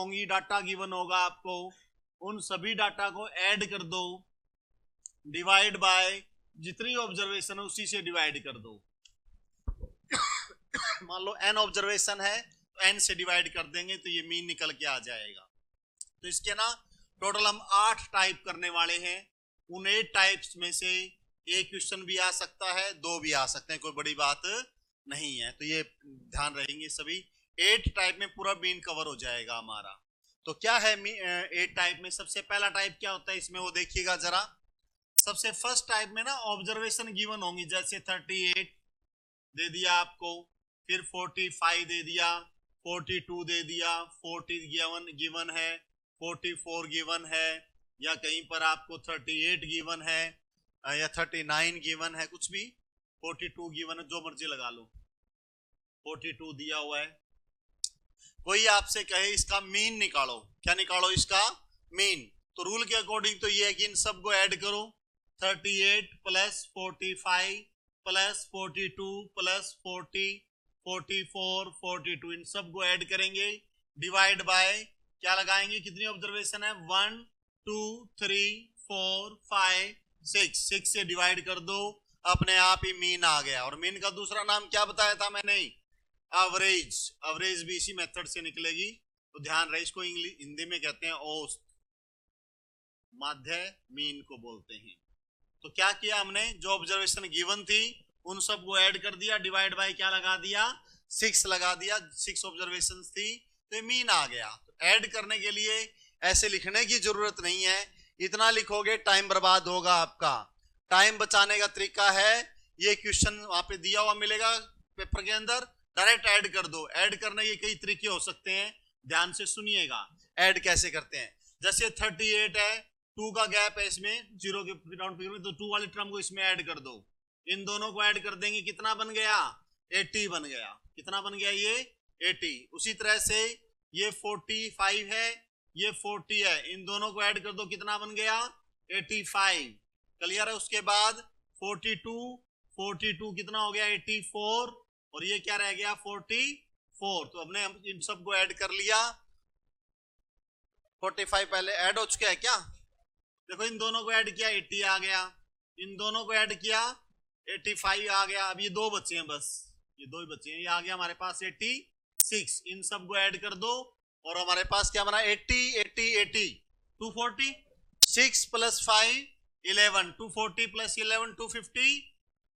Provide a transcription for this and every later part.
होंगी, data given होगा आपको, उन सभी डाटा को ऐड कर दो, डिवाइड बाय जितनी ऑब्जर्वेशन है उसी से डिवाइड कर दो। मान लो n ऑब्जर्वेशन है तो n से डिवाइड कर देंगे तो ये मीन निकल के आ जाएगा। तो इसके ना टोटल हम 8 टाइप करने वाले हैं। उन 8 टाइप्स में से एक क्वेश्चन भी आ सकता है, 2 भी आ सकते हैं, कोई बड़ी बात नहीं है। तो ये ध्यान रहेंगे सभी। 8 टाइप में पूरा मीन कवर हो जाएगा हमारा। तो क्या है 8 टाइप में? सबसे पहला टाइप क्या होता है इसमें वो देखिएगा जरा। सबसे फर्स्ट टाइप में ना ऑब्जर्वेशन गिवन होंगी, जैसे 38 दे दिया आपको, फिर 45 दे दिया, 42 दे दिया, 40 गिवन है, 44 गिवन है, या कहीं पर आपको 38 गिवन है या 39 गिवन है, कुछ भी 42 गिवन है, जो मर्जी लगा लो, 42 दिया हुआ है। कोई आपसे कहे इसका मीन निकालो, क्या निकालो? इसका मीन। तो रूल के अकॉर्डिंग तो ये है कि इन सबको ऐड करो, 38 प्लस 45 प्लस 42 प्लस 40 44 42, इन सबको ऐड करेंगे, डिवाइड बाय क्या लगाएंगे, कितनी ऑब्जर्वेशन है, 1 2 3 4 5 6 से डिवाइड कर दो, अपने आप ही मीन आ गया। और मीन का दूसरा नाम क्या बताया था मैंने? एवरेज। एवरेज भी इसी मेथड से निकलेगी, तो ध्यान रहे। इसको हिंदी में कहते हैं औसत, माध्य मीन को बोलते हैं। तो क्या किया हमने, जो ऑब्जर्वेशन गिवन थी उन सबको ऐड कर दिया, डिवाइड बाय क्या लगा दिया, 6 लगा दिया, 6 ऑब्जर्वेशन थी तो मीन आ गया। तो ऐड करने के लिए ऐसे लिखने की जरूरत नहीं है, इतना लिखोगे टाइम बर्बाद होगा आपका। टाइम बचाने का तरीका है, ये क्वेश्चन वहां पे दिया हुआ मिलेगा पेपर के अंदर, डायरेक्ट ऐड कर दो। ऐड करने के कई तरीके हो सकते हैं, ध्यान से सुनिएगा। ऐड कैसे करते हैं, जैसे 38 है, 2 का गैप है इसमें, 0 के राउंड फिगर में, तो 2 वाली टर्म को इसमें ऐड कर दो। इन दोनों को ऐड कर देंगे, कितना बन गया, 80 बन गया। कितना बन गया ये, 80। उसी तरह से ये 45 है, ये 40 है, इन दोनों को ऐड कर दो, कितना बन गया, 85। क्लियर है? उसके बाद 42 कितना हो गया, 84, और ये क्या रह गया, 44। तो हमने इन सबको ऐड कर लिया। 45 पहले ऐड हो चुका है क्या, देखो इन दोनों को ऐड किया, 80 आ गया, इन दोनों को ऐड किया, 85 आ गया। अब ये 2 बच्चे हैं, बस ये 2 ही बच्चे हैं, ये आ गया हमारे पास 86। इन सबको ऐड कर दो और हमारे पास क्या बना, 80 80 80 240, 6 प्लस 5 11, 240 प्लस 11 250,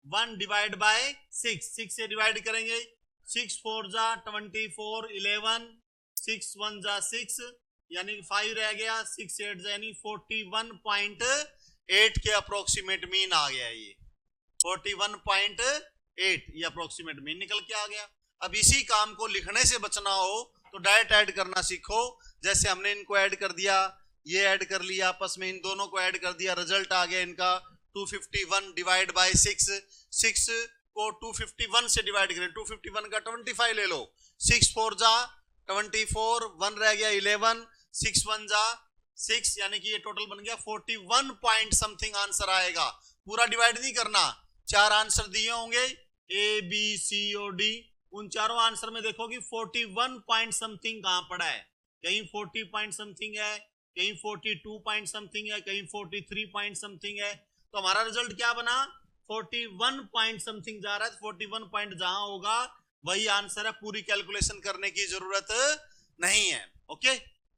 1 डिवाइड बाय 6 से डिवाइड करेंगे, 6 4 जा 24, 11 6 1 जा 6 यानी 5 रह गया, 6 8 जा यानी 41.8 के अप्रोक्सीमेट मीन आ गया। ये 41.8 ये अप्रोक्सीमेट मीन निकल के आ गया। अब इसी काम को लिखने से बचना हो तो डायरेक्ट ऐड करना सीखो। जैसे हमने इनको ऐड कर दिया, ये ऐड कर लिया, आपस में इन दोनों को ऐड कर दिया, रिजल्ट आ गया इनका 251 डिवाइड बाय 6। 6 को 251 से डिवाइड करें, 251 का 25 ले लो, 6 4 जा 24, 1 रह गया 11, 6 1 जा 6 यानी कि ये टोटल बन गया 41 पॉइंट समथिंग आंसर आएगा। पूरा डिवाइड नहीं करना, 4 आंसर दिए होंगे ए बी सी और डी, उन चारों आंसर में देखो कि 41 पॉइंट समथिंग कहां पड़ा है, कहीं 40 पॉइंट समथिंग है, कहीं 42 पॉइंट समथिंग है, कहीं 43 पॉइंट समथिंग है। तो हमारा रिजल्ट क्या बना, 41 पॉइंट समथिंग जा रहा है। 41 पॉइंट जहां होगा वही आंसर है, पूरी कैलकुलेशन करने की जरूरत नहीं है। ओके,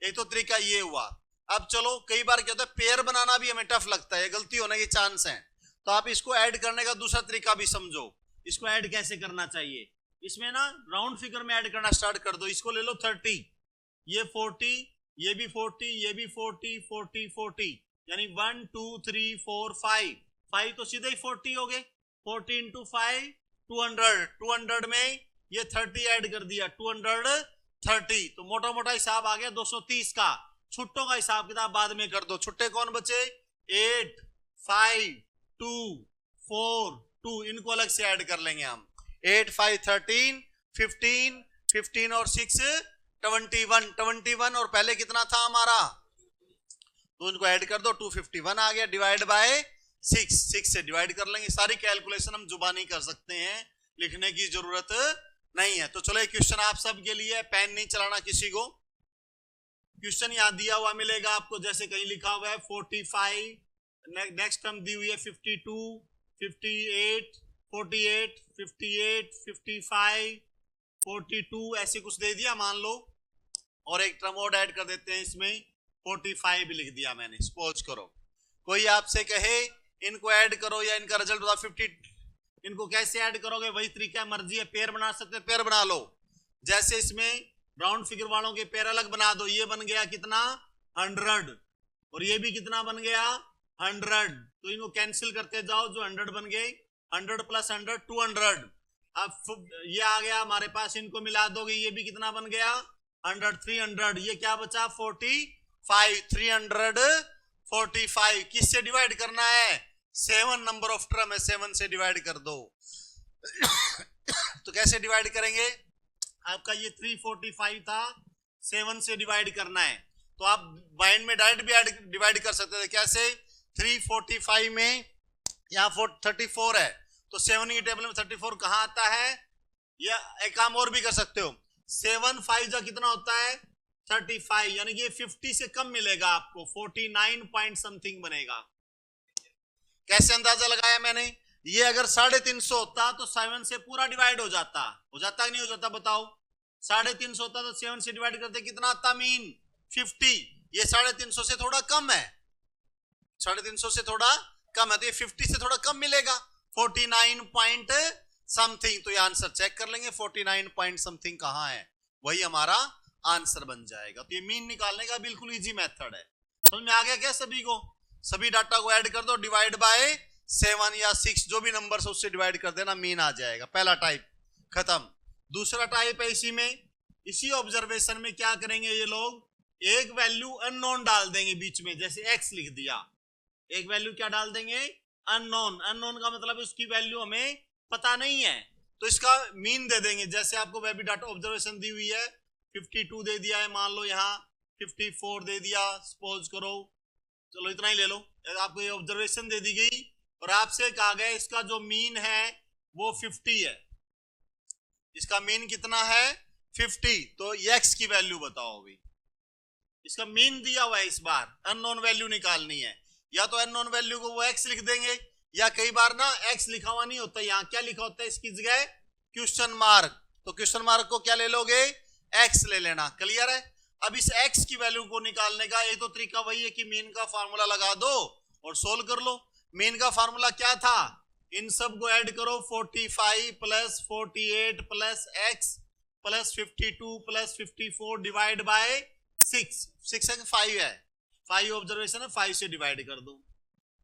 एक तो तरीका ये हुआ। अब चलो, कई बार क्या होता है पेयर बनाना भी हमें टफ लगता है, गलती होने के चांस हैं, तो आप इसको ऐड करने का दूसरा तरीका भी समझो। इसको ऐड कैसे करना चाहिए, इसमें ना राउंड फिगर में ऐड करना स्टार्ट कर दो। इसको ले लो 30, ये 40, ये भी 40, ये भी 40 40 40 यानी 1 2 3 4 5 तो सीधे ही 40 हो गए। 40 इंटू 5 200 में ये 30 ऐड कर दिया, 230। तो मोटा मोटा हिसाब आ गया 230 का। छुट्टों का हिसाब किताब बाद में कर दो। छुट्टे कौन बचे, 8 5 2 4 2, इनको अलग से ऐड कर लेंगे हम। 8 5 13 15 15 और 6 21 और पहले कितना था हमारा, तो इनको ऐड कर दो, 251 आ गया, डिवाइड बाय 6 से डिवाइड कर लेंगे। सारी कैलकुलेशन हम जुबानी कर सकते हैं, लिखने की जरूरत नहीं है। तो चलो एक क्वेश्चन आप सबके लिए, पेन नहीं चलाना किसी को। क्वेश्चन यहाँ दिया हुआ मिलेगा आपको, जैसे कहीं लिखा हुआ है 45, नेक्स्ट टर्म दी हुई है 52, 58, 48, 58, 55, 42, ऐसे कुछ दे दिया मान लो, और एक टर्म और ऐड कर देते हैं इसमें, 45 भी लिख दिया मैंने। सपोज करो कोई आपसे कहे इनको ऐड करो या इनका रिजल्ट बताओ 50, इनको कैसे ऐड करोगे? वही तरीका मर्जी है, पेयर बना सकते हैं, पेयर बना लो। जैसे इसमें राउंड फिगर वालों के पेयर अलग बना दो, ये बन गया कितना 100, और ये भी कितना बन गया 100, तो इनको कैंसिल करते जाओ, जो 100 बन गए, 100 प्लस 100 200। अब ये आ गया हमारे पास, इनको मिला दोगे, ये भी कितना बन गया 100, 300, ये क्या बचा 45, 345। किससे डिवाइड करना है? 7 नंबर ऑफ टर्म है, 7 से डिवाइड कर दो। तो कैसे डिवाइड करेंगे? आपका ये 345 था, 7 से डिवाइड करना है, तो आप माइंड में डायरेक्ट भी डिवाइड कर सकते थे। कैसे? 345 में यहाँ 34 है, तो 7 की टेबल में 34 कहाँ आता है? या एक काम और भी कर सकते हो, 7 5 जा कितना होता है 35, यानी कि 50 से कम मिलेगा आपको, 49 पॉइंट समथिंग बनेगा। कैसे अंदाजा लगाया मैंने? ये अगर 350 होता तो 7 से पूरा डिवाइड हो जाता कि नहीं हो जाता? बताओ, 350 होता तो 7 से डिवाइड करते कितना आता मीन 50, ये 350 से थोड़ा कम है, 350 से थोड़ा कम है, तो ये 50 से थोड़ा कम मिलेगा, 49 पॉइंट समथिंग। तो ये आंसर चेक कर लेंगे 49 पॉइंट समथिंग कहां है, वही हमारा आंसर बन जाएगा। तो ये मीन निकालने का बिल्कुल इजी मेथड है। समझ में आ गया क्या सभी को? सभी डाटा को ऐड कर दो, डिवाइड बाय 7 या 6 जो भी नंबर है उससे डिवाइड कर देना, मीन आ जाएगा। पहला टाइप खत्म। दूसरा टाइप है इसी में, इसी ऑब्जर्वेशन में क्या करेंगे ये लोग, एक वैल्यू अननोन डाल देंगे बीच में, जैसे x लिख दिया, एक वैल्यू क्या डाल देंगे अननोन। अननोन का मतलब उसकी वैल्यू हमें पता नहीं है, तो इसका मीन दे देंगे। जैसे आपको वेबी डाटा ऑब्जर्वेशन दी हुई है, 52 दे दिया है, मान लो यहाँ 54 दे दिया, सपोज करो, चलो इतना ही ले लो, आपको ये ऑब्जर्वेशन दे दी गई और आपसे कहा गया इसका जो मीन है वो 50 है। इसका मीन कितना है 50, तो x की वैल्यू बताओ। अभी इसका मीन दिया हुआ है, इस बार अननोन वैल्यू निकालनी है, या तो अननोन वैल्यू को वो x लिख देंगे, या कई बार ना x लिखा हुआ नहीं होता, यहाँ क्या लिखा होता है इसकी जगह क्वेश्चन मार्क, तो क्वेश्चन मार्क को क्या ले लोगे x ले लेना। क्लियर है? अब इस x की वैल्यू को निकालने का एक तो तरीका वही है कि मीन का फार्मूला लगा दो और सोल्व कर लो। मीन का फार्मूला क्या था, इन सब को ऐड करो, 45 plus 48 plus x plus 52 plus 54 divide by 6 है 5 है, 5 ऑब्जर्वेशन है, 5 से डिवाइड कर दो।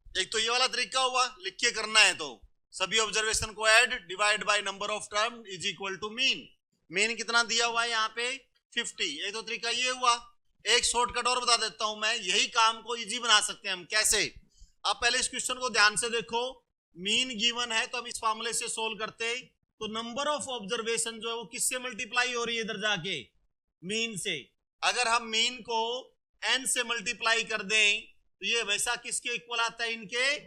एक तो ये वाला तरीका हुआ, लिख के करना है तो सभी ऑब्जर्वेशन को add, divide by number of term is equal to mean. Mean कितना दिया हुआ है यहाँ पे 50। एक तो तरीका ये हुआ, एक शॉर्टकट और बता देता हूं मैं, यही काम को इजी बना सकते हैं हम। कैसे? आप पहले इस क्वेश्चन को ध्यान से देखो, मीन गिवन है तो हम इस फॉर्मूले से सोल्व करते, तो नंबर ऑफ ऑब्जर्वेशन जो है वो किससे मल्टीप्लाई हो रही है इधर जाके, मीन से। अगर हम मीन को n से मल्टीप्लाई कर दें तो ये वैसा किसके इक्वल आता है, इनके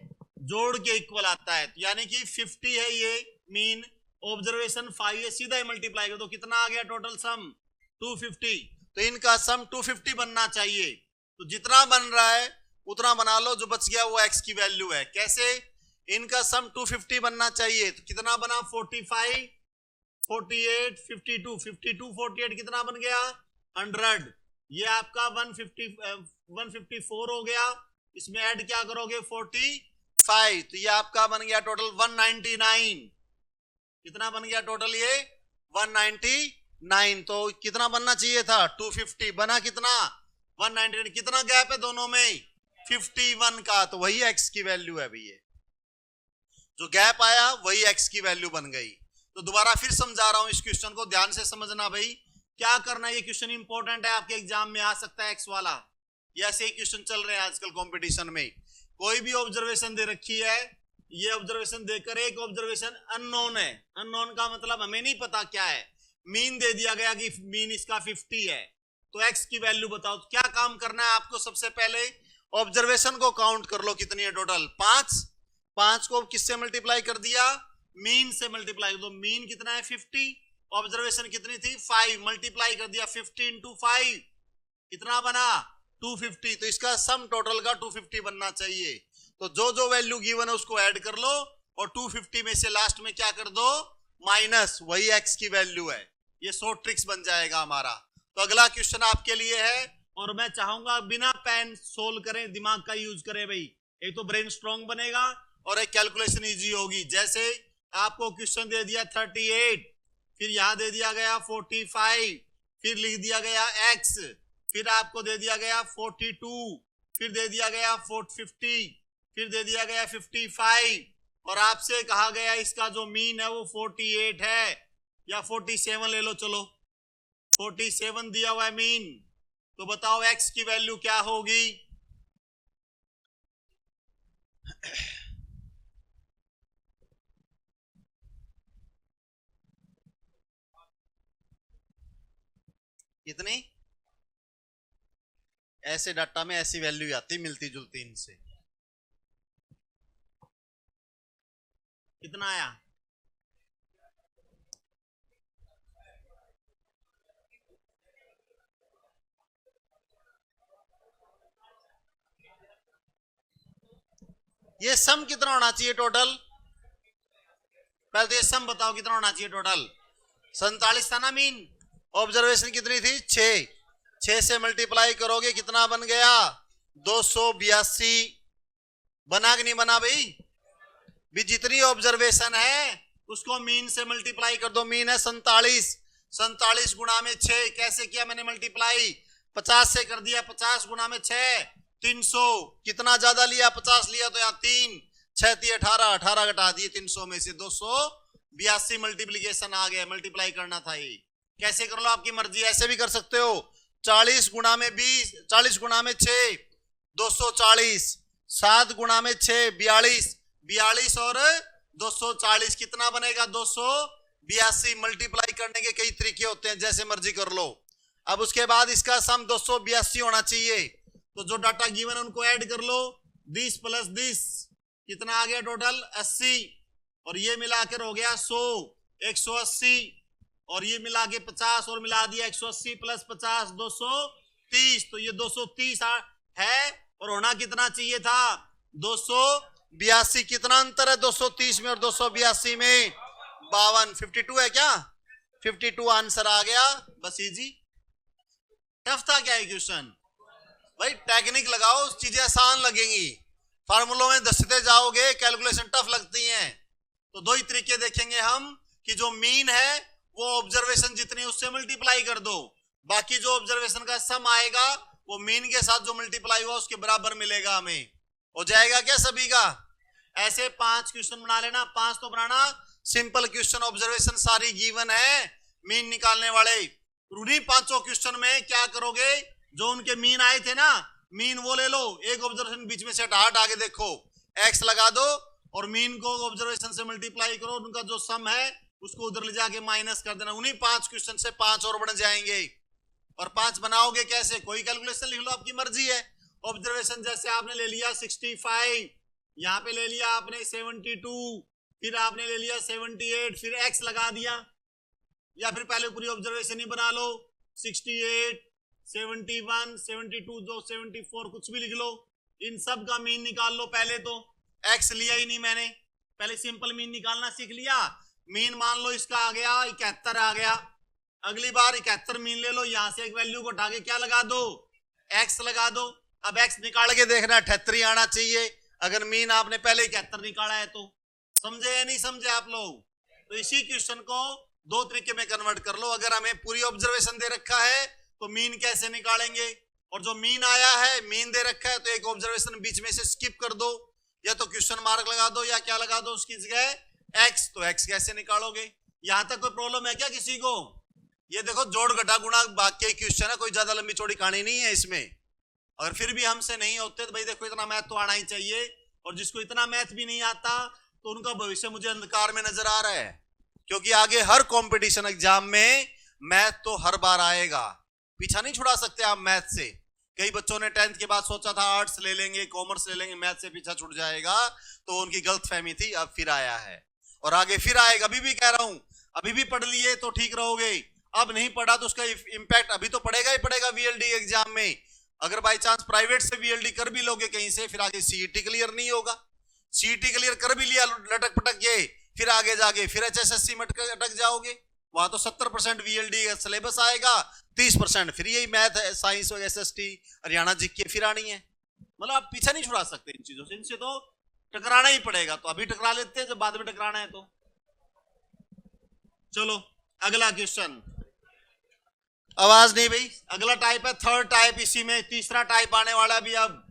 जोड़ के इक्वल आता है। तो यानी कि 50 है ये मीन, ऑब्जर्वेशन 5 है, सीधा ही मल्टीप्लाई कर दो, कितना आ गया टोटल सम 250। तो इनका सम 250 बनना चाहिए, तो जितना बन रहा है उतना बना लो, जो बच गया वो x की वैल्यू है। कैसे? इनका सम 250 बनना चाहिए, तो कितना बना 45 48 52 52 48 कितना बन गया 100, ये आपका 154 हो गया, इसमें ऐड क्या करोगे 45, तो ये आपका बन गया टोटल 199। कितना बन गया टोटल ये 199। तो कितना बनना चाहिए था 250, बना कितना 199। कितना गैप है दोनों में 51 का, तो वही x की वैल्यू है भैया, जो गैप आया वही x की वैल्यू बन गई। तो दोबारा फिर समझा रहा हूं, इस क्वेश्चन को ध्यान से समझना भाई, क्या करना है। ये क्वेश्चन इंपॉर्टेंट है, आपके एग्जाम में आ सकता है x वाला, ये ऐसे ही क्वेश्चन चल रहे हैं आजकल कंपटीशन में। कोई भी ऑब्जर्वेशन दे रखी है, ये ऑब्जर्वेशन देकर एक ऑब्जर्वेशन अननोन है, अननोन का मतलब हमें नहीं पता क्या है, मीन दे दिया गया कि मीन इसका 50 है, तो x की वैल्यू बताओ। तो क्या काम करना है आपको, सबसे पहले ऑब्जर्वेशन को काउंट कर लो, कितनी है टोटल 5 को किससे मल्टीप्लाई कर दिया, मीन से मल्टीप्लाई कर दो। मीन कितना है 50, ऑब्जर्वेशन कितनी थी 5, मल्टीप्लाई कर दिया 50 into 5, कितना बना 250, तो इसका सम टोटल का 250 बनना चाहिए। तो जो जो वैल्यू गिवन है उसको ऐड कर लो और 250 में से लास्ट में क्या कर दो माइनस, वही x की वैल्यू है। ये शॉर्ट ट्रिक्स बन जाएगा हमारा। तो अगला क्वेश्चन आपके लिए है और मैं चाहूंगा बिना पेन सोल्व करें, दिमाग का यूज करें भाई। एक तो ब्रेन स्ट्रॉन्ग बनेगा और एक कैलकुलेशन इजी होगी। जैसे आपको क्वेश्चन दे दिया 38, फिर यहां दे दिया गया 45, फिर लिख दिया गया x, फिर आपको दे दिया गया 42, फिर दे दिया गया 450, फिर दे दिया गया 55 और आपसे कहा गया इसका जो मीन है वो 48 है या 47 ले लो, चलो 47 दिया हुआ है मीन। तो बताओ x की वैल्यू क्या होगी? कितनी? ऐसे डाटा में ऐसी वैल्यू आती मिलती जुलती इनसे। कितना आया? ये सम कितना होना चाहिए टोटल? पहले तो ये सम बताओ कितना होना चाहिए टोटल? 47 था ना मीन। ऑब्जर्वेशन कितनी थी? 6 से मल्टीप्लाई करोगे कितना बन गया? 282। बना कि नहीं बना भाई? भी जितनी ऑब्जर्वेशन है उसको मीन से मल्टीप्लाई कर दो। मीन है 47, 47 गुणा में 6 कैसे किया मैंने मल्टीप्लाई? 50 से कर दिया। 50 गुणा में 6 300। कितना ज्यादा लिया? 50 लिया तो यहाँ 3 6 3 18, 18 घटा दिए 300 में से 282 मल्टीप्लीकेशन आ गया। मल्टीप्लाई करना था ये। कैसे कर लो आपकी मर्जी, ऐसे भी कर सकते हो। 40 गुणा में 20, 40 गुणा में 6 240, 7 गुणा में 6 42, 42 और 240 कितना बनेगा? 282। मल्टीप्लाई करने के कई तरीके होते हैं, जैसे मर्जी कर लो। अब उसके बाद इसका सम 282 होना चाहिए। तो जो डाटा गिवन है उनको ऐड कर लो। 20 + 20 कितना आ गया टोटल? 80 और ये मिलाकर हो गया 100, 180 और ये मिला के 50 और मिला दिया 180 + 50 230। तो ये 230 है और होना कितना चाहिए था? 282। कितना अंतर है 230 में और 282 में? 52। 52 है क्या? 52 आंसर आ गया। बस इजी। टफ था क्या क्वेश्चन? भाई टेक्निक लगाओ, चीजें आसान लगेंगी। फार्मूलों में दसते जाओगे कैलकुलेशन टफ लगती हैं। तो दो ही तरीके देखेंगे हम कि जो मीन है वो ऑब्जर्वेशन जितनी उससे मल्टीप्लाई कर दो, बाकी जो ऑब्जर्वेशन का सम आएगा वो मीन के साथ जो मल्टीप्लाई हुआ उसके बराबर मिलेगा हमें। हो जाएगा क्या सभी का? ऐसे 5 क्वेश्चन बना लेना। 5 तो बनाना सिंपल क्वेश्चन, ऑब्जर्वेशन सारी गिवन है, मीन निकालने वाले। उन्हीं 5 क्वेश्चन में क्या करोगे? जो उनके मीन आए थे ना, मीन वो ले लो, एक ऑब्जर्वेशन बीच में से हटा के देखो, एक्स लगा दो और मीन को ऑब्जर्वेशन से मल्टीप्लाई करो, उनका जो सम है उसको उधर ले जाके माइनस कर देना। उन्हीं 5 क्वेश्चन से 5 और बन जाएंगे। और 5 बनाओगे कैसे? कोई कैलकुलेशन लिख लो, आपकी मर्जी है। ऑब्जर्वेशन जैसे आपने ले लिया 65, यहां पे ले लिया आपने 72, फिर आपने ले लिया 78, फिर एक्स लगा दिया, या फिर पहले पूरी ऑब्जर्वेशन ही बना लो 68, 71, 72, जो 74 कुछ भी लिख लो। इन सब का मीन निकाल लो। पहले तो एक्स लिया ही नहीं मैंने, पहले सिंपल मीन निकालना सीख लिया। मीन मान लो इसका आ गया 71 आ गया। अगली बार 71 मीन ले लो, यहां से एक वैल्यू को उठा के क्या लगा दो? एक्स लगा दो। अब एक्स निकाल के देखना 78 आना चाहिए, अगर मीन आपने पहले 71 निकाला है तो। समझे या नहीं समझे आप लोग? तो इसी क्वेश्चन को दो तरीके में कन्वर्ट कर लो। अगर हमें पूरी ऑब्जर्वेशन दे रखा है तो मीन कैसे निकालेंगे, और जो मीन आया है मीन दे रखा है तो एक ऑब्जर्वेशन बीच में से स्किप कर दो, या तो क्वेश्चन मार्क लगा दो या क्या लगा दो उसकी जगह एक्स। तो एक्स कैसे निकालोगे? यहां तक कोई प्रॉब्लम है क्या किसी को? ये देखो जोड़ घटा गुणा बाकी क्वेश्चन है, कोई ज्यादा लंबी चौड़ी कहानी नहीं है इसमें। अगर फिर भी हमसे नहीं होते तो भाई देखो इतना मैथ तो आना ही चाहिए, और जिसको इतना मैथ भी नहीं आता तो उनका भविष्य मुझे अंधकार में नजर आ रहा है, क्योंकि आगे हर कंपटीशन एग्जाम में मैथ तो हर बार आएगा। पीछा नहीं छुड़ा सकते आप मैथ से। कई बच्चों ने 10th के बाद सोचा था आर्ट्स ले लेंगे, कॉमर्स ले लेंगे, मैथ से पीछा छूट जाएगा, तो उनकी गलतफहमी थी। अब फिर आया है और आगे फिर आएगा। अभी भी कह रहा हूं, अभी भी पढ़ लिए तो ठीक रहोगे। अब नहीं पढ़ा तो उसका इम्पैक्ट अभी तो पड़ेगा ही पड़ेगा वीएलडी एग्जाम में। अगर बाई चांस प्राइवेट से वीएलडी कर भी लोगे कहीं से, फिर आगे सीईटी क्लियर नहीं होगा। सीईटी क्लियर कर भी लिया लटक पटक के, फिर आगे जाके फिर एचएसएससी में अटक जाओगे। वहां तो 70% वीएलडी का सिलेबस आएगा, 30% फिर यही मैथ साइंस और एसएसटी हरियाणा जीके फिर आनी है। मतलब आप पीछे नहीं छुड़ा सकते इन चीजों से, इनसे तो टकराना ही पड़ेगा। तो अभी टकरा लेते हैं, जब बाद में टकराना है तो। चलो अगला क्वेश्चन। आवाज नहीं भाई। अगला टाइप है थर्ड टाइप, इसी में तीसरा टाइप आने वाला भी। अब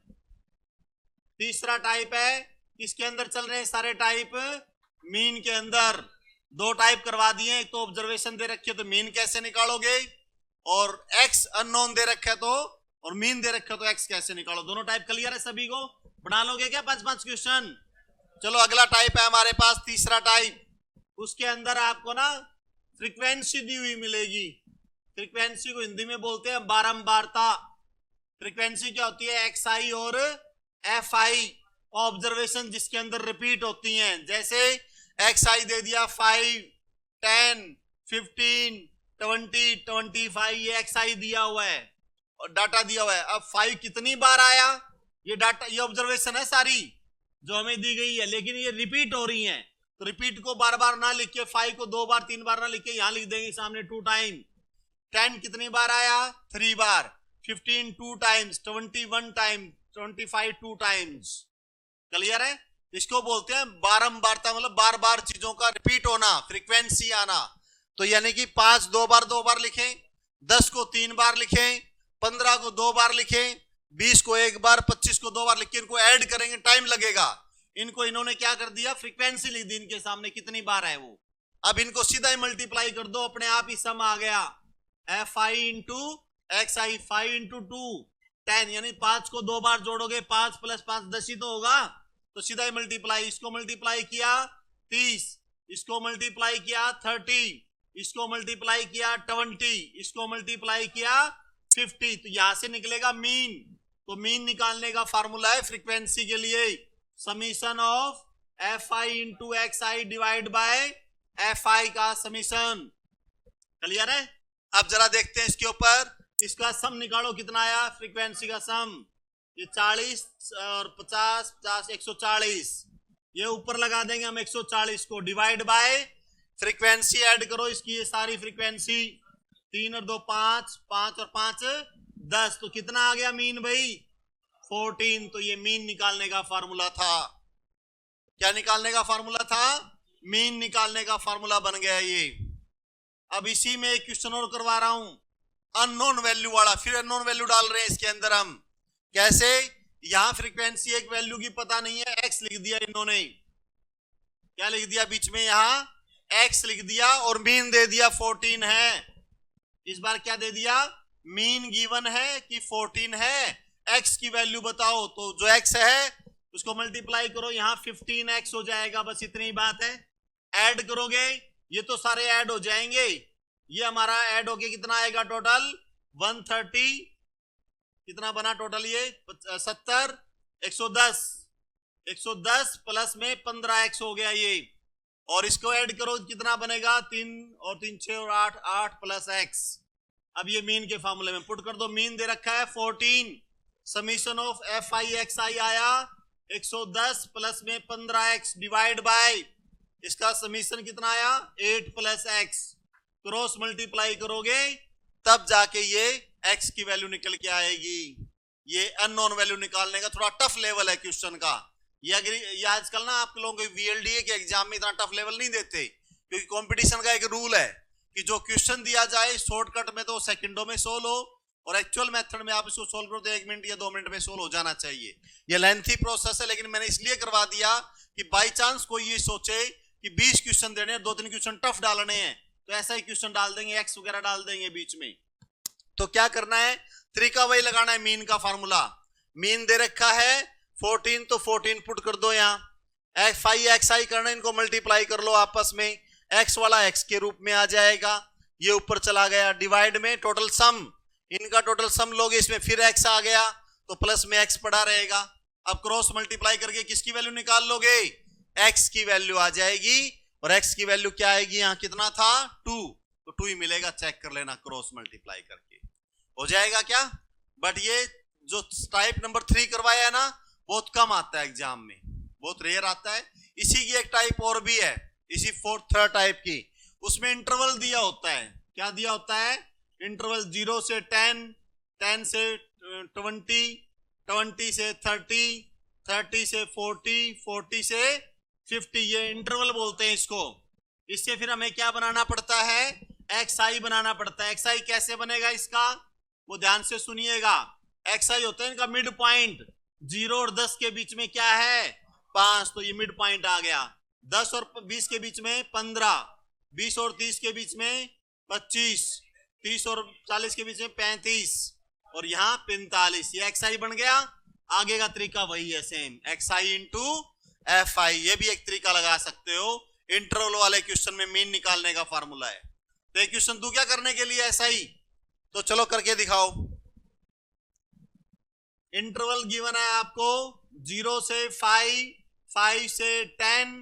तीसरा टाइप है, इसके अंदर चल रहे हैं सारे टाइप मीन के अंदर। दो टाइप करवा दिए, एक तो ऑब्जर्वेशन दे रखे तो मीन कैसे निकालोगे, और एक्स अननोन दे रखे तो, और मीन दे रखे तो एक्स कैसे निकालो। दोनों टाइप क्लियर है सभी को? बना लोगे क्या 5-5 क्वेश्चन? चलो अगला टाइप है हमारे पास तीसरा टाइप। उसके अंदर आपको ना फ्रीक्वेंसी दी हुई मिलेगी। फ्रीक्वेंसी को हिंदी में बोलते हैं बारंबारता। फ्रीक्वेंसी क्या होती है? एक्स आई और एफ आई, ऑब्जर्वेशन जिसके अंदर रिपीट होती हैं। जैसे एक्स आई दे दिया 5, 10, 15, 20, 25, ये एक्स आई दिया हुआ है और डाटा दिया हुआ है। अब 5 कितनी बार आया, ये डाटा, ये ऑब्जर्वेशन है सारी जो हमें दी गई है, लेकिन ये रिपीट हो रही हैं। तो रिपीट को बार बार ना लिख के, 5 को 2 बार 3 बार ना लिख के यहां लिख देंगे सामने 2 टाइम। 10 कितनी बार आया? 3 बार। 15 2 टाइम्स, 21 टाइम, 25 2 टाइम्स। क्लियर है? इसको बोलते हैं बारंबारता, मतलब बार बार चीजों का रिपीट होना, फ्रीक्वेंसी आना। तो यानी कि 5 2 बार लिखें, 10 को 3 बार लिखें, 15 को 2 बार लिखें, 20 को 1 बार, 25 को 2 बार लिख के इनको ऐड करेंगे, टाइम लगेगा। इनको इन्होंने क्या कर दिया? फ्रीक्वेंसी लिख दी इनके सामने कितनी बार है वो। अब इनको सीधा ही मल्टीप्लाई कर दो, अपने आप ही सम आ गया। F I into x I, 5 into 2 10, यानी 5 को 2 बार जोड़ोगे, 5 + 5 10 ही तो होगा। तो सीधा ही मल्टीप्लाई, इसको मल्टीप्लाई किया 30, इसको मल्टीप्लाई किया 30, इसको मल्टीप्लाई किया 20, इसको मल्टीप्लाई किया 50। तो यहां से निकलेगा मीन। तो मीन निकालने का फार्मूला है फ्रीक्वेंसी के लिए, summation of f I into x I divide by F I का समीशन। क्लियर है? अब जरा देखते हैं इसके ऊपर, इसका सम निकालो कितना आया फ्रीक्वेंसी का सम। ये 40 और 50, 50 140, ये ऊपर लगा देंगे हम 140 को, डिवाइड बाय फ्रीक्वेंसी ऐड करो इसकी, ये सारी फ्रीक्वेंसी 3 और 2 5, 5 और 5 10। तो कितना आ गया मीन भाई? 14। तो ये मीन निकालने का फार्मूला था। क्या निकालने का फार्मूला था? मीन निकालने का फार्मूला बन गया ये। अब इसी में एक क्वेश्चन और करवा रहा हूं, अननोन वैल्यू वाला। फिर अननोन वैल्यू डाल रहे हैं इसके अंदर हम। कैसे? यहां फ्रीक्वेंसी एक वैल्यू की पता नहीं है, एक्स लिख दिया इन्होंने। क्या लिख दिया बीच में? यहां एक्स लिख दिया और मीन दे दिया 14 है। इस बार क्या दे दिया? मीन गिवन है कि 14 है, एक्स की वैल्यू बताओ। तो जो एक्स है उसको मल्टीप्लाई करो, यहां 15x हो जाएगा, बस इतनी बात है। ऐड करोगे, ये तो सारे ऐड हो जाएंगे, ये हमारा ऐड होके कितना आएगा टोटल? 130। कितना बना टोटल? ये 70, 110, 110 प्लस में 15x हो गया ये। और इसको ऐड करो, कितना बनेगा? 3 और 3 6 और 8, 8 प्लस x। अब ये मीन के फार्मूले में पुट कर दो। मीन दे रखा है 14, summation of f i x i आया 110 प्लस में 15x डिवाइड बाय इसका समीशन कितना आया? 8 प्लस x। क्रॉस मल्टीप्लाई करोगे तब जाके ये x की वैल्यू निकल के आएगी। ये अननोन वैल्यू निकालने का थोड़ा टफ लेवल है क्वेश्चन का। ये आजकल ना आप लोगों को वीएलडीए के एग्जाम में इतना टफ लेवल नहीं देते, क्योंकि कंपटीशन का एक रूल है कि जो क्वेश्चन दिया जाए शॉर्टकट में तो सेकंडों में सोल्व हो, और एक्चुअल मेथड में आप इसको सोल्व करो तो 1 मिनट या 2 मिनट में सोल्व हो जाना चाहिए। ये लेंथी प्रोसेस है, लेकिन मैंने इसलिए करवा दिया कि बाई चांस कोई ये सोचे कि 20 क्वेश्चन देने हैं, 2-3 क्वेश्चन टफ डालने हैं, तो ऐसा ही क्वेश्चन डाल देंगे, एक्स वगैरह डाल देंगे बीच में। तो क्या करना है? तरीका वही लगाना है, मीन का फार्मूला। मीन दे रखा है 14, तो 14 पुट कर दो यहाँ। फाई एक्स आई करना, इनको मल्टीप्लाई कर लो आपस में, एक्स वाला एक्स के रूप में आ जाएगा, ये ऊपर चला गया। डिवाइड में टोटल सम, इनका टोटल सम लोगे, इसमें फिर एक्स आ गया तो प्लस में एक्स पड़ा रहेगा। अब क्रॉस मल्टीप्लाई करके किसकी वैल्यू निकाल लोगे? एक्स की वैल्यू आ जाएगी। और एक्स की वैल्यू क्या आएगी? यहाँ कितना था? 2। तो 2 ही मिलेगा, चेक कर लेना क्रॉस मल्टीप्लाई करके हो जाएगा क्या। बट ये जो टाइप नंबर 3 करवाया है ना, बहुत कम आता है एग्जाम में, बहुत रेयर आता है। इसी की एक टाइप और भी है, इसी थर्ड टाइप की, उसमें इंटरवल दिया होता है। क्या दिया होता है? इंटरवल 0 से 10, 10 से 20, 20 से 30, 30 से 40, 40 से 50, ये इंटरवल बोलते हैं इसको। इससे फिर हमें क्या बनाना पड़ता है? XI बनाना पड़ता है। XI कैसे बनेगा इसका, वो ध्यान से सुनिएगा। XI होता है इनका मिड पॉइंट, 0 और 10 के बीच में क्या है? 5, तो ये मिड पॉइंट आ गया। 10 और 20 के बीच में 15, 20 और 30 के बीच में 25, 30 और 40 के बीच में 35, और यहाँ 45, ये XI बन गया। आगे का तरीका वही है सेम, XI इंटू FI। ये भी एक तरीका लगा सकते हो, इंटरवल वाले क्वेश्चन में मीन निकालने का फार्मूला है। तो एक क्वेश्चन तू क्या करने के लिए SI, तो चलो करके दिखाओ। इंटरवल गिवन है आपको 0 से 5, 5 से 10,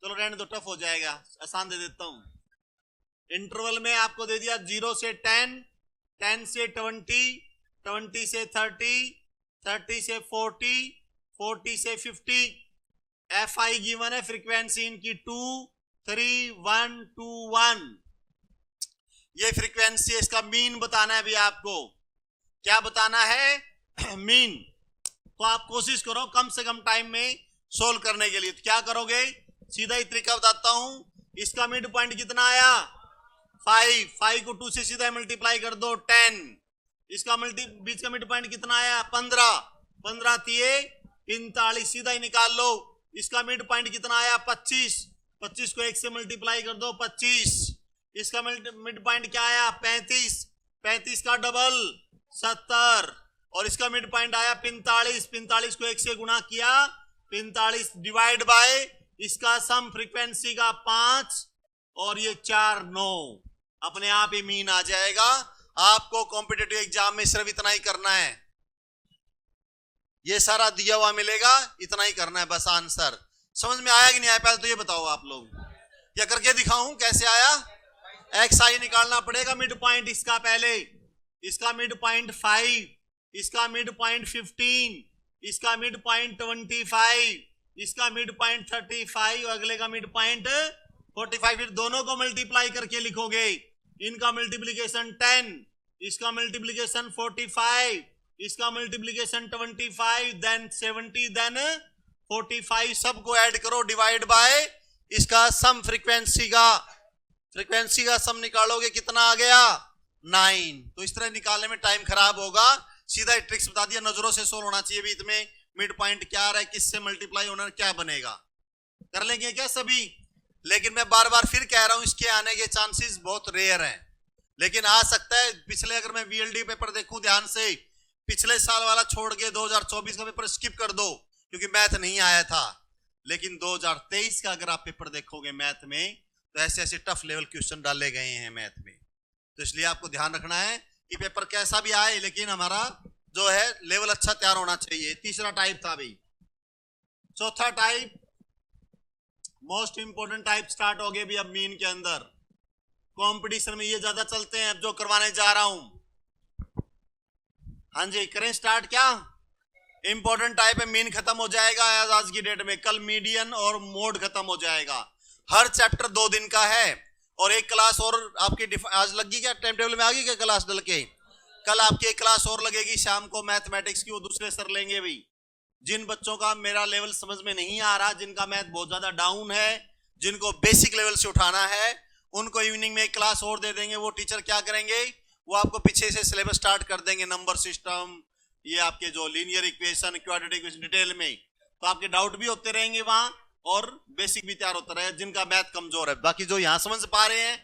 चलो रहने दो, टफ हो जाएगा, आसान दे देता हूं। इंटरवल में आपको दे दिया 0 से 10, 10 से 20, 20 से 30, 30 से 40, 40 से 50। FI गिवन है, फ्रीक्वेंसी इनकी 2, 3, 1, 2, 1। ये फ्रीक्वेंसी है, इसका मीन बताना है अभी आपको। क्या बताना है? मीन। तो आप कोशिश करो कम से कम टाइम में सोल्व करने के लिए। तो क्या करोगे? सीधा ही तरीका बताता हूं। इसका मिड पॉइंट कितना आया? 5, 5 को 2 से सीधा मल्टीप्लाई कर दो 10। इसका बीच का मिड पॉइंट कितना आया? 15, 15 तिये 45, सीधा ही निकाल लो। इसका मिड पॉइंट कितना आया? 25, 25 को 1 से मल्टीप्लाई कर दो 25। इसका मिड पॉइंट क्या आया? 35, 35 का डबल 70, और इसका मिड पॉइंट आया 45, 45 को 1 से गुणा किया 45 डिवाइड बाय इसका सम फ्रीक्वेंसी का 5 और ये 4, 9। अपने आप ही मीन आ जाएगा। आपको कॉम्पिटिटिव एग्जाम में सिर्फ इतना ही करना है, ये सारा दिया हुआ मिलेगा, इतना ही करना है बस। आंसर समझ में आया कि नहीं आया पहले तो ये बताओ आप लोग, या करके दिखाऊं कैसे आया? XI निकालना पड़ेगा मिड पॉइंट इसका पहले। इसका मिड पॉइंट 5, इसका मिड पॉइंट 15, इसका मिड पॉइंट 25, इसका मिड पॉइंट 35, अगले का मिड पॉइंट 45। फिर दोनों को मल्टीप्लाई करके लिखोगे। इनका मल्टीप्लीकेशन 10, इसका मल्टीप्लीकेशन 45, इसका मल्टीप्लीकेशन 25, देन 70, देन 45। सबको ऐड करो, डिवाइड बाय इसका सम फ्रीक्वेंसी का सम निकालोगे, कितना आ गया? 9। तो इस तरह निकालने में टाइम खराब होगा, सीधा ही ट्रिक्स बता दिया, नजरों से सोल्व होना चाहिए भी। इसमें मिड पॉइंट क्या आ रहा है, किससे मल्टीप्लाई होना, क्या बनेगा, कर लेंगे क्या सभी? लेकिन मैं बार बार फिर कह रहा हूं, इसके आने के चांसेस बहुत रेयर हैं, लेकिन आ सकता है। पिछले अगर मैं VLD पेपर देखूं ध्यान से, पिछले साल वाला छोड़ के 2024 का पेपर स्किप कर दो क्योंकि मैथ नहीं आया था, लेकिन 2023 का अगर आप पेपर देखोगे मैथ में, तो ऐसे ऐसे टफ लेवल क्वेश्चन डाले गए हैं मैथ में। तो इसलिए आपको ध्यान रखना है कि पेपर कैसा भी आए, लेकिन हमारा जो है लेवल अच्छा तैयार होना चाहिए। तीसरा टाइप था भाई। चौथा type, most important type start हो गए भी अब मीन के अंदर। कंपटीशन में ये ज्यादा चलते हैं अब जो करवाने जा रहा हूं। हाँ जी, करें स्टार्ट। क्या इंपॉर्टेंट टाइप है, मीन खत्म हो जाएगा आज की डेट में, कल मीडियन और मोड खत्म हो जाएगा। हर चैप्टर 2 दिन का है, और एक क्लास और आपकी आज लगी क्या, टाइम टेबल में आ गई क्या क्लास डल के? कल आपकी एक क्लास और लगेगी शाम को मैथमेटिक्स की, वो दूसरे सर लेंगे भी। जिन बच्चों का मेरा लेवल समझ में नहीं आ रहा, जिनका मैथ बहुत ज्यादा डाउन है, जिनको बेसिक लेवल से उठाना है, उनको इवनिंग में एक क्लास और दे देंगे। वो टीचर क्या करेंगे, वो आपको पीछे से सिलेबस स्टार्ट कर देंगे, नंबर सिस्टम, ये आपके जो linear equation, quadratic equation detail में। तो आपके डाउट भी होते रहेंगे वहां, और बेसिक भी तैयार होता रहे जिनका मैथ कमजोर है। बाकी जो यहां समझ पा रहे हैं,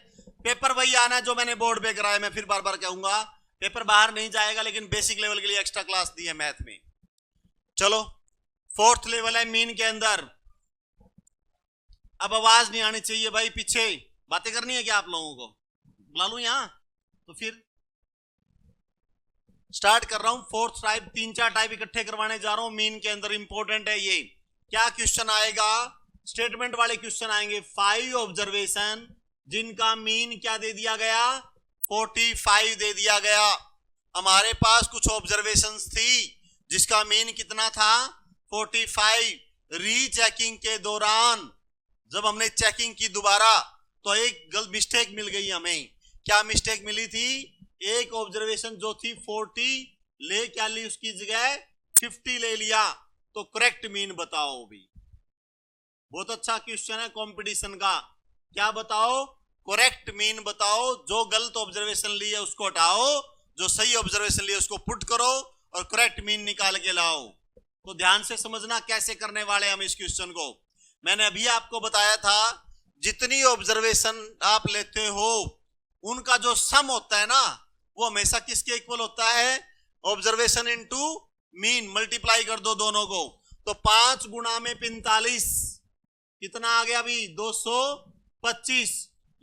पेपर वही आना है जो मैंने बोर्ड पे कराया। मैं फिर बार बार कहूंगा, पेपर बाहर नहीं जाएगा, लेकिन बेसिक लेवल के लिए एक्स्ट्रा क्लास दी है मैथ में। चलो, 4th लेवल है मीन के अंदर। अब आवाज नहीं आनी चाहिए भाई, पीछे बातें करनी है क्या आप लोगों को? बुला लूं यहां? तो फिर स्टार्ट कर रहा हूं। 4th टाइप, 3-4 टाइप इकट्ठे करवाने जा रहा हूं मीन के अंदर। इंपॉर्टेंट है ये। क्या क्वेश्चन आएगा? स्टेटमेंट वाले क्वेश्चन आएंगे। 5 ऑब्जर्वेशन जिनका मीन क्या दे दिया गया, 45 दे दिया गया। हमारे पास कुछ ऑब्जर्वेशंस थी जिसका मीन कितना था, 45। रीचेकिंग के दौरान जब हमने चेकिंग की दोबारा तो एक गलत मिस्टेक मिल गई हमें। क्या मिस्टेक मिली थी, एक ऑब्जर्वेशन जो थी 40 ले क्या ली, उसकी जगह 50 ले लिया। तो करेक्ट मीन बताओ भी। बहुत अच्छा क्वेश्चन है कंपटीशन का। क्या बताओ, करेक्ट मीन बताओ। जो गलत ऑब्जर्वेशन ली है उसको हटाओ, जो सही ऑब्जर्वेशन ली है उसको पुट करो और करेक्ट मीन निकाल के लाओ। तो ध्यान से समझना कैसे करने वाले हम इस क्वेश्चन को। मैंने अभी आपको बताया था जितनी ऑब्जर्वेशन आप लेते हो उनका जो सम होता है ना वो हमेशा किसके इक्वल होता है, ऑब्जर्वेशन इनटू मीन। मल्टीप्लाई कर दो दोनों को, तो 5 गुणा में 45 कितना आ गया अभी, 225।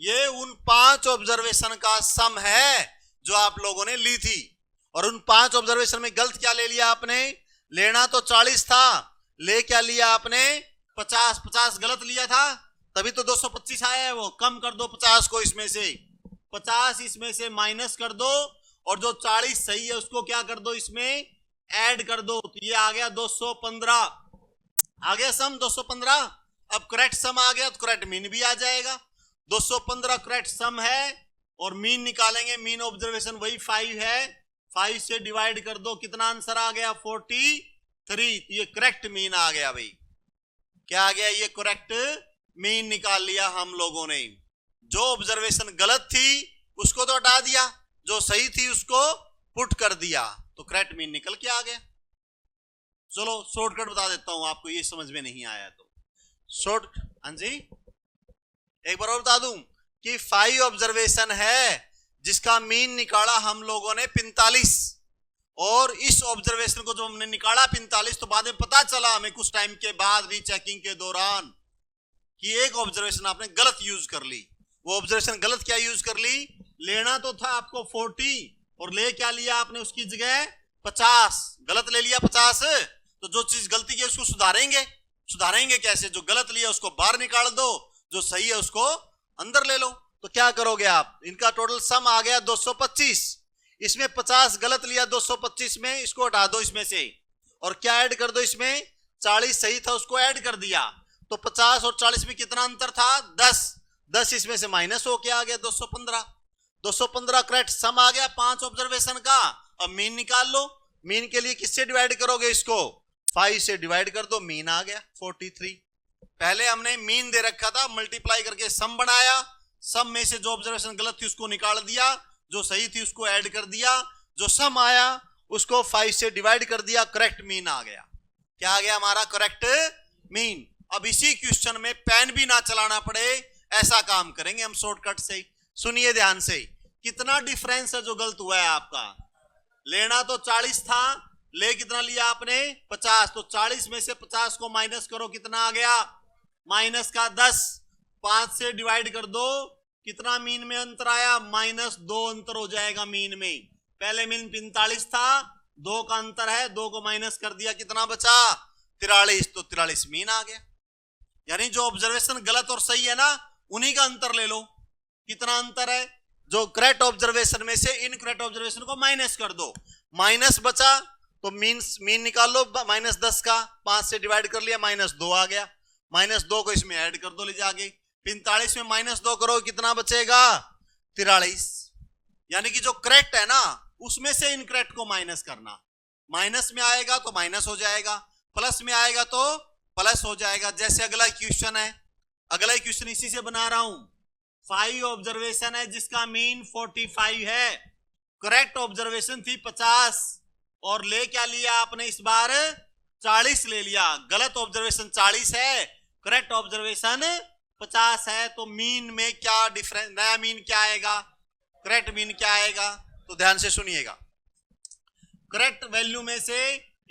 ये उन 5 ऑब्जर्वेशन का सम है जो आप लोगों ने ली थी। और उन 5 ऑब्जर्वेशन में गलत क्या ले लिया आपने, लेना तो 40 था, ले क्या लिया आपने, 50 गलत लिया था, तभी तो 225 आया है। वो कम कर दो 50 को, इसमें से 50 इसमें से माइनस कर दो, और जो 40 सही है उसको क्या कर दो, इसमें ऐड कर दो। तो ये आ गया 215, आ गया सम 215। अब करेक्ट सम आ गया तो करेक्ट मीन भी आ जाएगा। 215 करेक्ट सम है और मीन निकालेंगे। मीन ऑब्जर्वेशन वही 5 है, 5 से डिवाइड कर दो, कितना आंसर आ गया, 43। ये करेक्ट मीन आ गया भाई। क्या आ गया, ये करेक्ट मीन निकाल लिया हम लोगों ने। जो ऑब्जर्वेशन गलत थी उसको तो हटा दिया, जो सही थी उसको पुट कर दिया, तो करेक्ट मीन निकल के आ गया। चलो शॉर्टकट बता देता हूं आपको, ये समझ में नहीं आया तो शॉर्ट, हाँ जी एक बार और बता दूं कि 5 ऑब्जर्वेशन है जिसका मीन निकाला हम लोगों ने 45, और इस ऑब्जर्वेशन को जब हमने निकाला 45 तो बाद में पता चला हमें कुछ टाइम के बाद रीचेकिंग के दौरान कि एक ऑब्जर्वेशन आपने गलत यूज कर ली। वो ऑब्जर्वेशन गलत क्या यूज कर ली, लेना तो था आपको 40 और ले क्या लिया आपने उसकी जगह 50, गलत ले लिया 50। तो जो चीज गलती की उसको सुधारेंगे कैसे, जो गलत लिया उसको बाहर निकाल दो, जो सही है उसको अंदर ले लो। तो क्या करोगे आप, इनका टोटल सम आ गया 225, इसमें 50 गलत लिया 225 में, इसको हटा दो इसमें से, और क्या ऐड कर दो इसमें, 40 सही था उसको ऐड कर दिया। तो 50 और 40 में कितना अंतर था, 10 इसमें से माइनस होके आ गया 215 करेक्ट सम आ गया 5 ऑब्जर्वेशन का। अब मीन निकाल लो। मीन के लिए किससे डिवाइड करोगे, इसको 5 से डिवाइड कर दो, मीन आ गया 43। पहले हमने मीन दे रखा था, मल्टीप्लाई करके सम बनाया, सम में से जो ऑब्जर्वेशन गलत थी उसको निकाल दिया, जो सही थी उसको ऐड कर दिया, जो सम आया उसको 5 से डिवाइड कर दिया, करेक्ट मीन आ गया। क्या आ गया हमारा, करेक्ट मीन। अब इसी क्वेश्चन में पेन भी ना चलाना पड़े ऐसा काम करेंगे हम शॉर्टकट से। सुनिए ध्यान से, कितना डिफरेंस है जो गलत हुआ है आपका। लेना तो 40 था, ले कितना लिया आपने 50, तो 40 में से 50 को माइनस करो, कितना आ गया माइनस का 10, 5 से डिवाइड कर दो, कितना मीन में अंतर आया, -2 अंतर हो जाएगा मीन में। पहले मीन 45 था, 2 का अंतर है, 2 को माइनस कर दिया, कितना बचा 43, तो 43 मीन आ गया। यानी जो ऑब्जर्वेशन गलत और सही है ना उन्हीं का अंतर ले लो। कितना अंतर है, जो करेक्ट ऑब्जर्वेशन में से इनकरेक्ट ऑब्जर्वेशन को माइनस कर दो, माइनस बचा तो मीन निकाल लो -10 का, 5 से डिवाइड कर लिया, -2 आ गया, -2 को इसमें ऐड कर दो ले जाके, 45 में -2 करो, कितना बचेगा 43। यानी कि जो करेक्ट है ना उसमें से इनकरेक्ट को माइनस करना, माइनस में आएगा तो माइनस हो जाएगा, प्लस में आएगा तो प्लस हो जाएगा। जैसे अगला क्वेश्चन है, अगला क्वेश्चन इसी से बना रहा हूं। 5 ऑब्जर्वेशन है जिसका मीन 45 है, करेक्ट ऑब्जर्वेशन थी 50 और ले क्या लिया आपने इस बार 40 ले लिया, गलत ऑब्जर्वेशन 40 है, करेक्ट ऑब्जर्वेशन 50 है। तो मीन में क्या डिफरेंस, नया मीन क्या आएगा, करेक्ट मीन क्या आएगा, तो ध्यान से सुनिएगा। करेक्ट वैल्यू में से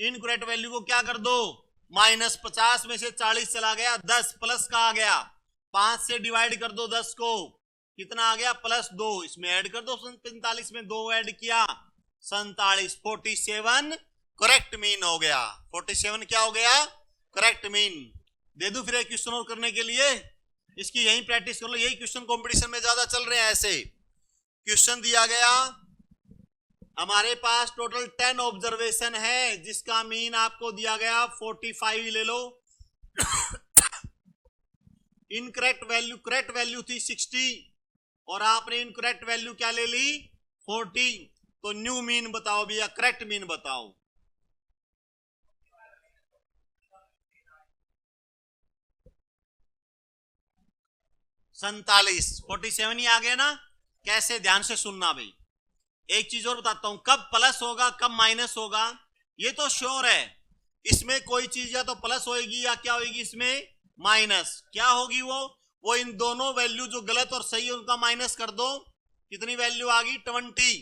इनकरेक्ट वैल्यू को क्या कर दो, -50 में से 40 चला गया, 10 प्लस का आ गया, 5 से डिवाइड कर दो 10 को, कितना आ गया +2, इसमें ऐड कर दो, 45 में 2 ऐड किया 47, 47 करेक्ट मीन हो गया। 47 क्या हो गया, करेक्ट मीन। दे दूं फिर एक क्वेश्चन और करने के लिए, इसकी यही प्रैक्टिस कर लो, यही क्वेश्चन कंपटीशन में ज्यादा चल रहे हैं। ऐसे क्वेश्चन दिया गया, हमारे पास टोटल 10 ऑब्जर्वेशन है जिसका मीन आपको दिया गया 45 ले लो। इनकरेक्ट वैल्यू, करेक्ट वैल्यू थी 60 और आपने इनकरेक्ट वैल्यू क्या ले ली 40। तो न्यू मीन बताओ भैया, करेक्ट मीन बताओ। सैंतालीस, 47 ही आ गया ना। कैसे, ध्यान से सुनना भाई। एक चीज और बताता हूं, कब प्लस होगा कब माइनस होगा ये तो श्योर है। इसमें कोई चीज या तो प्लस होगी या क्या होगी इसमें माइनस। क्या होगी वो इन दोनों वैल्यू जो गलत और सही है उनका माइनस कर दो। कितनी वैल्यू आ गई 20।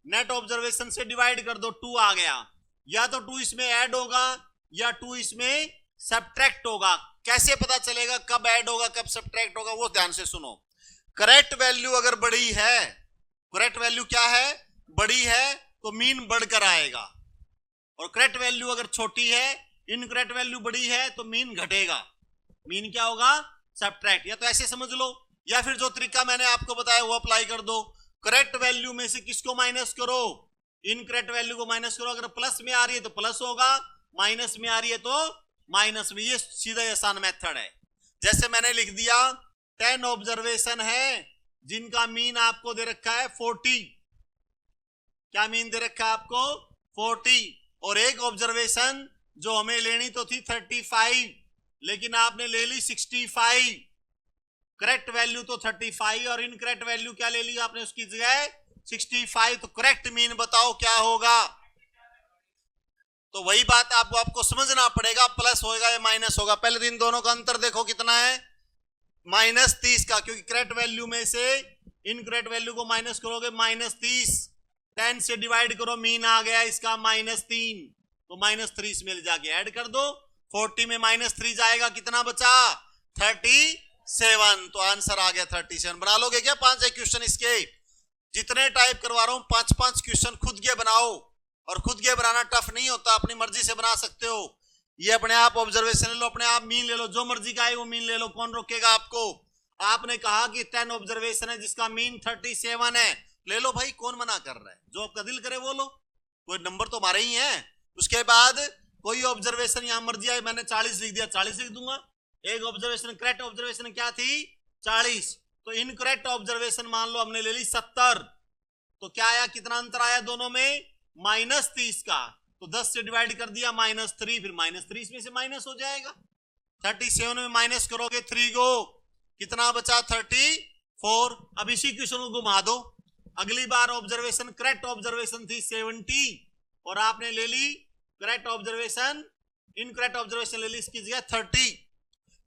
नेट ऑब्जर्वेशन से डिवाइड कर दो, 2 आ गया। या तो 2 इसमें ऐड होगा या 2 इसमें सब्ट्रैक्ट होगा। कैसे पता चलेगा कब ऐड होगा कब सब्ट्रैक्ट होगा, वो ध्यान से सुनो। करेक्ट वैल्यू अगर बड़ी है, करेक्ट वैल्यू क्या है बड़ी है तो मीन बढ़कर आएगा, और करेक्ट वैल्यू अगर छोटी है, इनकरेक्ट वैल्यू बड़ी है तो मीन घटेगा। मीन क्या होगा सब्ट्रैक्ट। या तो ऐसे समझ लो, या फिर जो तरीका मैंने आपको बताया वो अप्लाई कर दो। करेक्ट वैल्यू में से किसको माइनस करो, इनकरेक्ट वैल्यू को माइनस करो। अगर प्लस में आ रही है तो प्लस होगा, माइनस में आ रही है तो माइनस में। ये सीधा आसान मेथड है। जैसे मैंने लिख दिया 10 ऑब्जर्वेशन है जिनका मीन आपको दे रखा है 40। क्या मीन दे रखा है आपको 40, और एक ऑब्जर्वेशन जो हमें लेनी तो थी 35 लेकिन आपने ले ली 65। करेक्ट वैल्यू तो 35 और इनकरेक्ट वैल्यू क्या ले ली आपने उसकी जगह 65। तो करेक्ट मीन बताओ क्या होगा। तो वही बात आपको समझना पड़ेगा, प्लस होगा या माइनस होगा। पहले दिन दोनों का अंतर देखो कितना है -30 का, क्योंकि करेक्ट वैल्यू में से इनकरेक्ट वैल्यू को माइनस करोगे -30। 10 से डिवाइड करो, मीन आ गया इसका -3, तो -3 इसमें जाके ऐड कर दो। 40 में -3 जाएगा, कितना बचा 37। तो आंसर आ गया 37। बना लोगे क्या 5 क्वेश्चन इसके? जितने टाइप करवा रहा हूं 5-5 क्वेश्चन खुद के बनाओ, और खुद के बनाना टफ नहीं होता, अपनी मर्जी से बना सकते हो। ये अपने आप ऑब्जर्वेशन ले लो, अपने आप मीन ले लो, जो मर्जी का है वो मीन ले लो, कौन रोकेगा आपको। आपने कहा कि 10 ऑब्जर्वेशन है जिसका मीन 37 है, ले लो भाई, कौन मना कर रहा है। जो आपका दिल करे वो लो, कोई नंबर तो हमारे ही है। उसके बाद कोई ऑब्जर्वेशन यहां मर्जी आए, मैंने 40 लिख दिया 40 लिख दूंगा। एक ऑब्जर्वेशन करेक्ट ऑब्जर्वेशन क्या थी 40, तो इनकरेक्ट ऑब्जर्वेशन मान लो हमने ले ली 70। तो क्या आया, कितना अंतर आया दोनों में -30 का। तो 10 से डिवाइड कर दिया -3, फिर -3 इसमें से माइनस हो जाएगा। 37 में माइनस करोगे 3 को, कितना बचा 34। अब इसी क्वेश्चन को घुमा दो। अगली बार ऑब्जर्वेशन करेक्ट ऑब्जर्वेशन थी 70 और आपने ले ली करेक्ट ऑब्जर्वेशन, इनकरेक्ट ऑब्जर्वेशन ले ली इसकी जगह 30।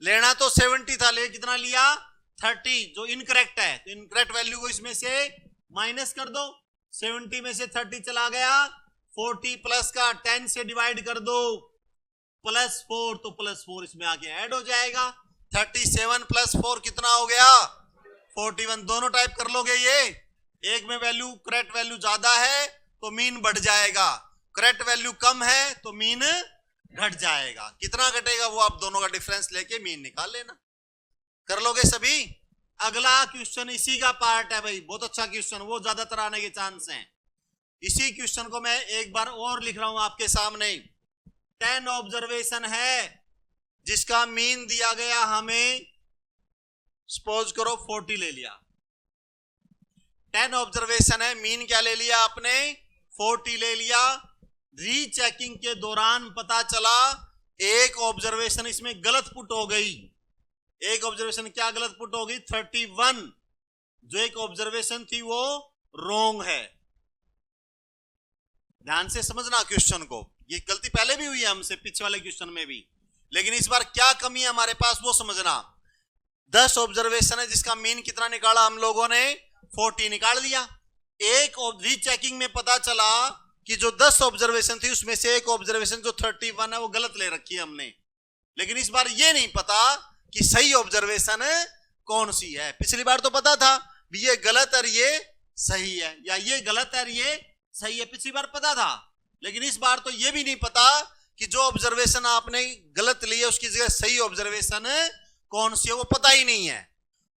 लेना तो 70 था, ले कितना लिया 30, जो इनकरेक्ट है। तो इनकरेक्ट वैल्यू को इसमें से माइनस कर दो। 70 में से 30 चला गया, 40 प्लस का 10 से डिवाइड कर दो +4, तो +4 इसमें आके ऐड हो जाएगा। 37 + 4 कितना हो गया 41। दोनों टाइप कर लोगे ये। एक में वैल्यू करेक्ट वैल्यू ज्यादा है तो मीन बढ़ जाएगा, करेक्ट वैल्यू कम है तो मीन घट जाएगा। कितना घटेगा वो आप दोनों का डिफरेंस लेके मीन निकाल लेना। कर लोगे सभी। अगला क्वेश्चन इसी का पार्ट है भाई, बहुत अच्छा क्वेश्चन, वो ज्यादातर आने के चांस हैं। इसी क्वेश्चन को मैं एक बार और लिख रहा हूं आपके सामने। 10 ऑब्जर्वेशन है जिसका मीन दिया गया हमें, सपोज करो 40 ले लिया। 10 ऑब्जर्वेशन है, मीन क्या ले लिया आपने 40 ले लिया। रीचेकिंग के दौरान पता चला एक ऑब्जर्वेशन इसमें गलत पुट हो गई। एक ऑब्जर्वेशन क्या गलत पुट हो गई 31, जो एक ऑब्जर्वेशन थी वो रॉन्ग है। ध्यान से समझना क्वेश्चन को, ये गलती पहले भी हुई है हमसे पिछले वाले क्वेश्चन में भी, लेकिन इस बार क्या कमी है हमारे पास वो समझना। 10 ऑब्जर्वेशन है जिसका मीन कितना निकाला हम लोगों ने 40 निकाल लिया। एक रीचेकिंग में पता चला कि जो 10 ऑब्जर्वेशन थी उसमें से एक ऑब्जर्वेशन जो 31 है वो गलत ले रखी है हमने। लेकिन इस बार ये नहीं पता कि सही ऑब्जर्वेशन कौन सी है। पिछली बार तो पता था भी ये गलत है ये सही है, या ये गलत है ये सही है, पिछली बार पता था। लेकिन इस बार तो ये भी नहीं पता कि जो ऑब्जर्वेशन आपने गलत ली है उसकी जगह सही ऑब्जर्वेशन कौन सी है, वो पता ही नहीं है।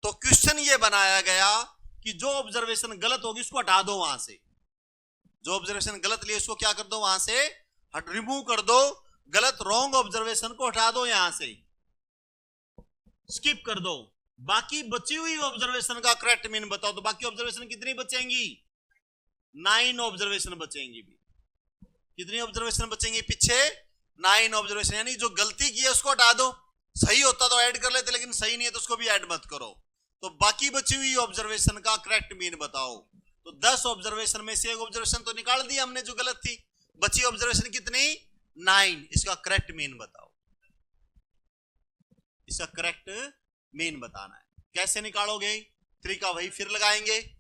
तो क्वेश्चन ये बनाया गया कि जो ऑब्जर्वेशन गलत होगी उसको हटा दो वहां से, जो ऑब्जर्वेशन गलत लिए उसको क्या कर दो वहां से रिमूव कर दो, गलत रॉन्ग ऑब्जर्वेशन को हटा दो, यहां से स्किप कर दो। बाकी बची हुई ऑब्जर्वेशन का करेक्ट मीन बताओ। तो बाकी ऑब्जर्वेशन कितनी बचेंगी? 9 ऑब्जर्वेशन बचेंगी भी। कितनी ऑब्जर्वेशन बचेंगी पीछे? 9 ऑब्जर्वेशन। यानी जो गलती की है उसको हटा दो, सही होता तो ऐड कर लेते, लेकिन सही नहीं है तो उसको भी ऐड मत करो। तो बाकी बची हुई ऑब्जर्वेशन का करेक्ट मीन बताओ। तो 10 ऑब्जर्वेशन में से एक ऑब्जर्वेशन तो निकाल दी हमने जो गलत थी, बची ऑब्जर्वेशन कितनी? 9। इसका करेक्ट मीन बताओ, इसका करेक्ट मीन बताना है। कैसे निकालोगे? तरीका वही फिर लगाएंगे।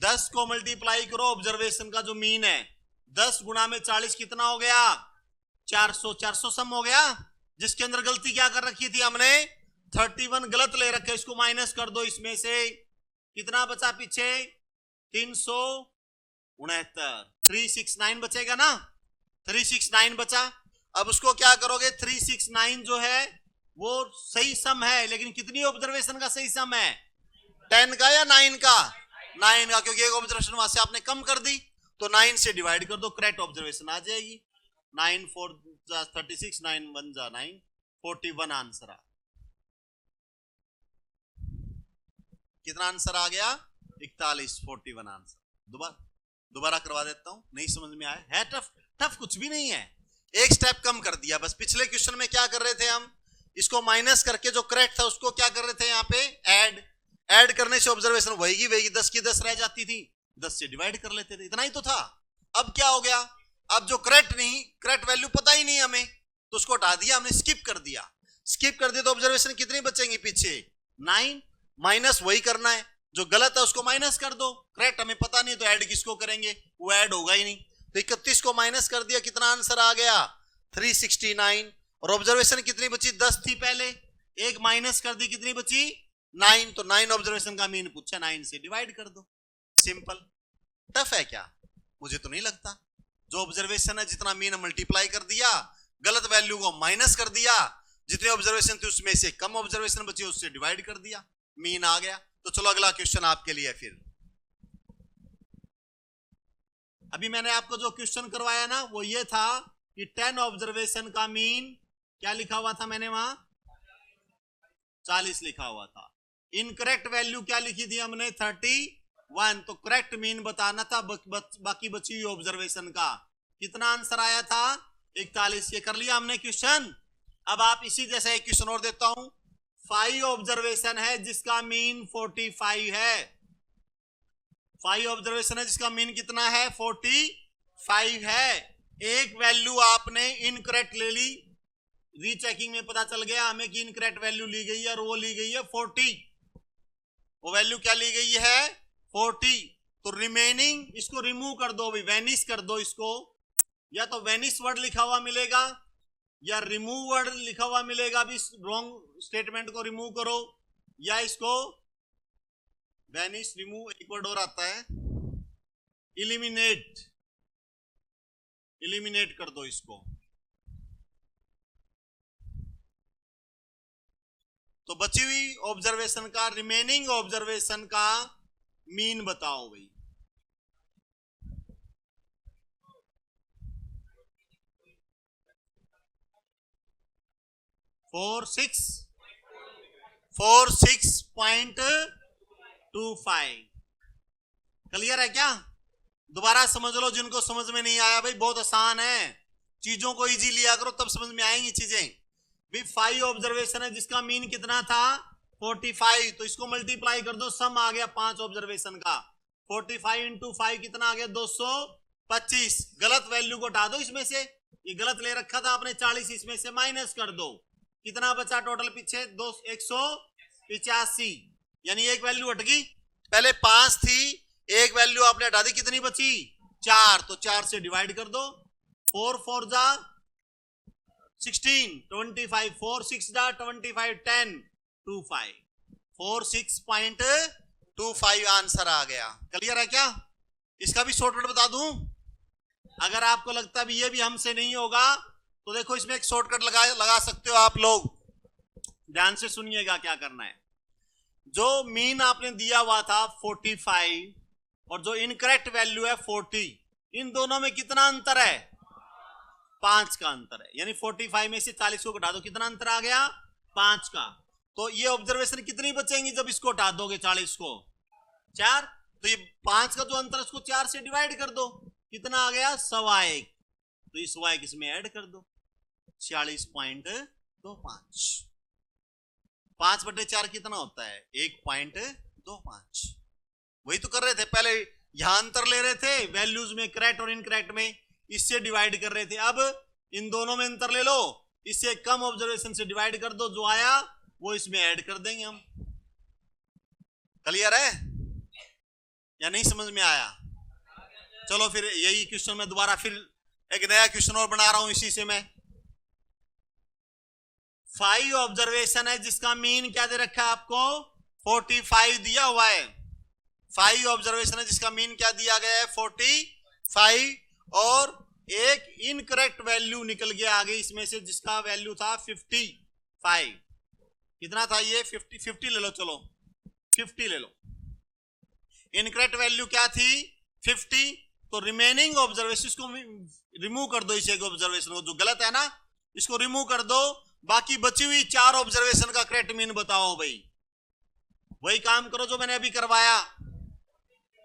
10 को मल्टीप्लाई करो ऑब्जर्वेशन का जो मीन है, 10 गुणा में 40 कितना हो गया? 400। 400 सम हो गया, जिसके अंदर गलती क्या कर रखी थी हमने? 31 गलत ले रखे, इसको माइनस कर दो। इसमें से कितना बचा पीछे? 369। 369 बचेगा ना, 369 बचा। अब उसको क्या करोगे? 369 जो है वो सही सम है, लेकिन कितनी ऑब्जर्वेशन का सही सम है? 10 का या 9 का? 9 का, क्योंकि एक ऑब्जर्वेशन वहां से आपने कम कर दी, तो 9 से डिवाइड कर दो, करेक्ट ऑब्जर्वेशन आ जाएगी। 9 4 36, 9 1 9, 41 आंसर आ। कितना आंसर आ गया? 41, 41 आंसर। दोबारा करवा देता हूं, नहीं समझ में आया है? टफ टफ कुछ भी नहीं है, एक स्टेप कम कर दिया बस। पिछले क्वेश्चन में क्या कर रहे थे हम? इसको माइनस करके जो करेक्ट था उसको क्या कर रहे थे यहाँ पे? ऐड करने से ऑब्जर्वेशन वही 10 की 10 रह जाती थी, 10 से डिवाइड कर लेते थे, इतना ही तो था। अब क्या हो गया? अब जो करेक्ट वैल्यू पता ही नहीं हमें, तो उसको हटा दिया हमने, स्किप कर दिया। स्किप कर दिया तो ऑब्जर्वेशन कितनी बचेंगी पीछे? 9। माइनस वही करना है, जो गलत है उसको माइनस कर दो, करेक्ट हमें पता नहीं तो ऐड किसको करेंगे? वो ऐड होगा ही नहीं। तो 31 को माइनस कर दिया, कितना आंसर आ गया? 369। और ऑब्जर्वेशन कितनी बची? 10 थी पहले, एक माइनस कर दी, कितनी बची? 9। तो 9 ऑब्जर्वेशन का मीन पूछा, 9 से डिवाइड कर दो, सिंपल। टफ है क्या? मुझे तो नहीं लगता। जो ऑब्जर्वेशन है जितना मीन मल्टीप्लाई कर दिया, गलत वैल्यू को माइनस कर दिया, जितने ऑब्जर्वेशन थे उसमें से कम ऑब्जर्वेशन बची उससे डिवाइड कर दिया, मीन आ गया। तो चलो अगला क्वेश्चन आपके लिए। फिर अभी मैंने आपको जो क्वेश्चन करवाया ना वो ये था कि 10 ऑब्जर्वेशन का मीन क्या लिखा हुआ था मैंने वहां? 40 लिखा हुआ था। इनकरेक्ट वैल्यू क्या लिखी थी हमने? 31। तो करेक्ट मीन बताना था बाकी बची हुई ऑब्जर्वेशन का। कितना आंसर आया था? 41। ये कर लिया हमने क्वेश्चन। अब आप इसी जैसा एक क्वेश्चन और देता हूं। 5 ऑब्जर्वेशन है जिसका मीन 45 है। 5 ऑब्जर्वेशन है जिसका मीन कितना है? 45 है। एक वैल्यू आपने इनकरेक्ट ले ली, रीचेकिंग में पता चल गया हमें कि इनकरेक्ट वैल्यू ली गई है और वो ली गई है 40। वो वैल्यू क्या ली गई है? 40। तो रिमेनिंग इसको रिमूव कर दो, भी वेनिश कर दो इसको। या तो वेनिश वर्ड लिखा हुआ मिलेगा या रिमूव वर्ड लिखा हुआ मिलेगा। भी रॉन्ग स्टेटमेंट को रिमूव करो या इसको वेनिश, रिमूव, एक वर्ड और आता है इलिमिनेट, इलिमिनेट कर दो इसको। तो बची हुई ऑब्जर्वेशन का, रिमेनिंग ऑब्जर्वेशन का मीन बताओ भाई। फोर 6.25। क्लियर है क्या? दोबारा समझ लो जिनको समझ में नहीं आया भाई, बहुत आसान है, चीजों को इजी लिया करो तब समझ में आएंगी चीजें। भी 5 ऑब्जर्वेशन है जिसका मीन कितना था? 45। तो इसको मल्टीप्लाई कर दो, सम आ गया 5 ऑब्जर्वेशन का। 45 इंटू 5 कितना आ गया? 225। गलत वैल्यू को हटा दो इसमें से, ये गलत ले रखा था आपने 40, इसमें से माइनस कर दो, कितना बचा टोटल पीछे? 185। यानी एक वैल्यू हट गई, पहले 5 थी, एक वैल्यू आपने हटा दी, कितनी बची? 4। तो 4 से डिवाइड कर दो। 4 4 जा 16, 25, 4 6 जा 25, 10 25, 46.25 आंसर आ गया। क्लियर है क्या? इसका भी शॉर्टकट बता दूं, अगर आपको लगता है ये भी हमसे नहीं होगा तो देखो इसमें एक शॉर्टकट लगा सकते हो आप लोग। ध्यान से सुनिएगा क्या करना है। जो मीन आपने दिया हुआ था 45 और जो इनकरेक्ट वैल्यू है 40, इन दोनों में कितना अंतर है? 5 का अंतर है। यानी 45 में से 40 को घटा दो, कितना अंतर आ गया? 5 का। तो ये ऑब्जर्वेशन कितनी बचेंगी जब इसको हटा दोगे 40 को? 4। तो ये 5 का जो अंतर है उसको 4 से डिवाइड कर दो, कितना आ गया? 1.25। तो इस 1 इसमें ऐड कर दो, 46.25। 5/4 कितना होता है? 1.25। वही तो कर रहे थे पहले, यहां अंतर ले रहे थे वैल्यूज में, करेक्ट और इनकरेक्ट में, इससे डिवाइड कर रहे थे। अब इन दोनों में अंतर ले लो, इससे कम ऑब्जर्वेशन से डिवाइड कर दो, जो आया वो इसमें ऐड कर देंगे हम। क्लियर है या नहीं समझ में आया? चलो फिर यही क्वेश्चन में दोबारा फिर एक नया क्वेश्चन और बना रहा हूं इसी से मैं। 5 ऑब्जर्वेशन है जिसका मीन क्या दे रखा है आपको? 45 दिया हुआ है। 5 ऑब्जर्वेशन है जिसका मीन क्या दिया गया है? 45, और एक इनकरेक्ट वैल्यू निकल गया आगे इसमें से जिसका वैल्यू था 55। कितना था ये? 50 ले लो, चलो 50 ले लो। इनकरेक्ट वैल्यू क्या थी? 50। तो रिमेनिंग ऑब्जर्वेशन को रिमूव कर दो, इस एक ऑब्जर्वेशन को जो गलत है ना इसको रिमूव कर दो, बाकी बची हुई 4 ऑब्जर्वेशन का करेक्ट मीन बताओ भाई। वही काम करो जो मैंने अभी करवाया।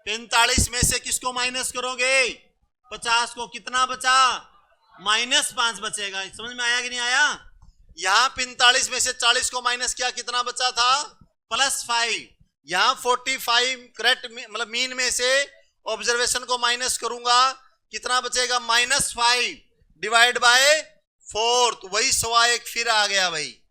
45 में से किसको माइनस करोगे? 50 को। कितना बचा? -5 बचेगा। समझ में आया कि नहीं आया? यहां 45 में से 40 को माइनस किया, कितना बचा था? +5। यहां 45 करेक्ट मतलब मीन में से ऑब्जर्वेशन को माइनस करूंगा, कितना बचेगा? -5 डिवाइड बाय 4। तो वही 1.25 फिर आ गया भाई,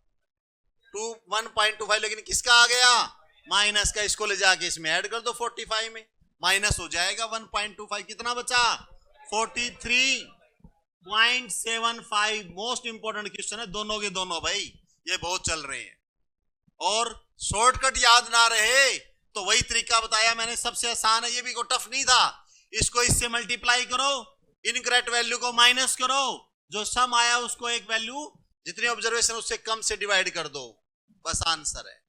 1.25, लेकिन किसका आ गया? माइनस का। इसको ले जाके इसमें ऐड कर दो, 45 में माइनस हो जाएगा 1.25। कितना बचा? 43.75। मोस्ट इंपॉर्टेंट क्वेश्चन है, दोनों के दोनों भाई, ये बहुत चल रहे हैं। और शॉर्टकट याद ना रहे तो वही तरीका बताया मैंने, सबसे आसान है, ये भी कोई टफ नहीं था। इसको इससे मल्टीप्लाई करो, इनकरेक्ट वैल्यू को माइनस करो, जो सम आया उसको एक वैल्यू जितनी ऑब्जर्वेशन उससे कम से डिवाइड कर दो, बस आंसर है।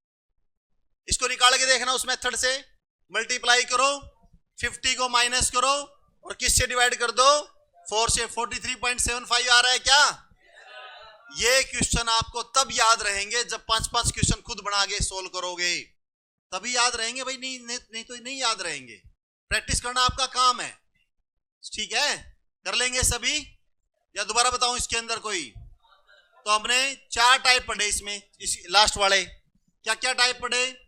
इसको निकाल के देखना उस मेथड से, मल्टीप्लाई करो, 50 को माइनस करो और किससे डिवाइड कर दो? 4 से। 43.75 आ रहा है क्या? ये क्वेश्चन आपको तब याद रहेंगे जब 5-5 क्वेश्चन खुद बना के सोल्व करोगे, तभी याद रहेंगे भाई, नहीं तो नहीं याद रहेंगे। प्रैक्टिस करना आपका काम है, ठीक है? कर लेंगे सभी या दोबारा बताऊं इसके अंदर कोई? तो हमने 4 टाइप पढ़े इसमें, इस लास्ट वाले। क्या क्या टाइप पढ़े?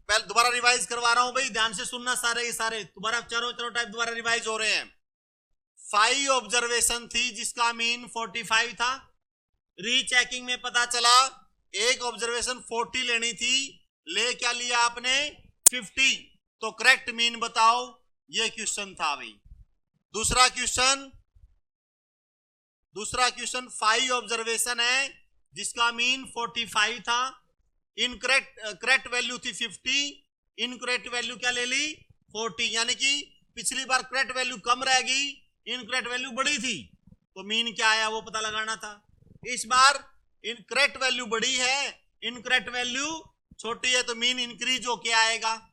पहले दोबारा रिवाइज करवा रहा हूं भाई, ध्यान से सुनना सारे के सारे, दोबारा चारों टाइप दोबारा रिवाइज हो रहे हैं। 5 ऑब्जर्वेशन थी जिसका मीन 45 था। रीचेकिंग में पता चला एक ऑब्जर्वेशन 40 लेनी थी, ले क्या लिया आपने? 50। तो करेक्ट मीन बताओ, ये क्वेश्चन था भाई। दूसरा क्वेश्चन 5 ऑब्जर्वेशन है जिसका मीन 45 था, करेक्ट वैल्यू थी 50, इनकरेक्ट वैल्यू क्या ले ली? 40। यानी कि पिछली बार करेक्ट वैल्यू कम रहेगी, इनकरेक्ट वैल्यू बड़ी थी, तो मीन क्या आया वो पता लगाना था। इस बार इनकरेक्ट वैल्यू बड़ी है, इनकरेक्ट वैल्यू छोटी है, तो मीन इंक्रीज होके आएगा,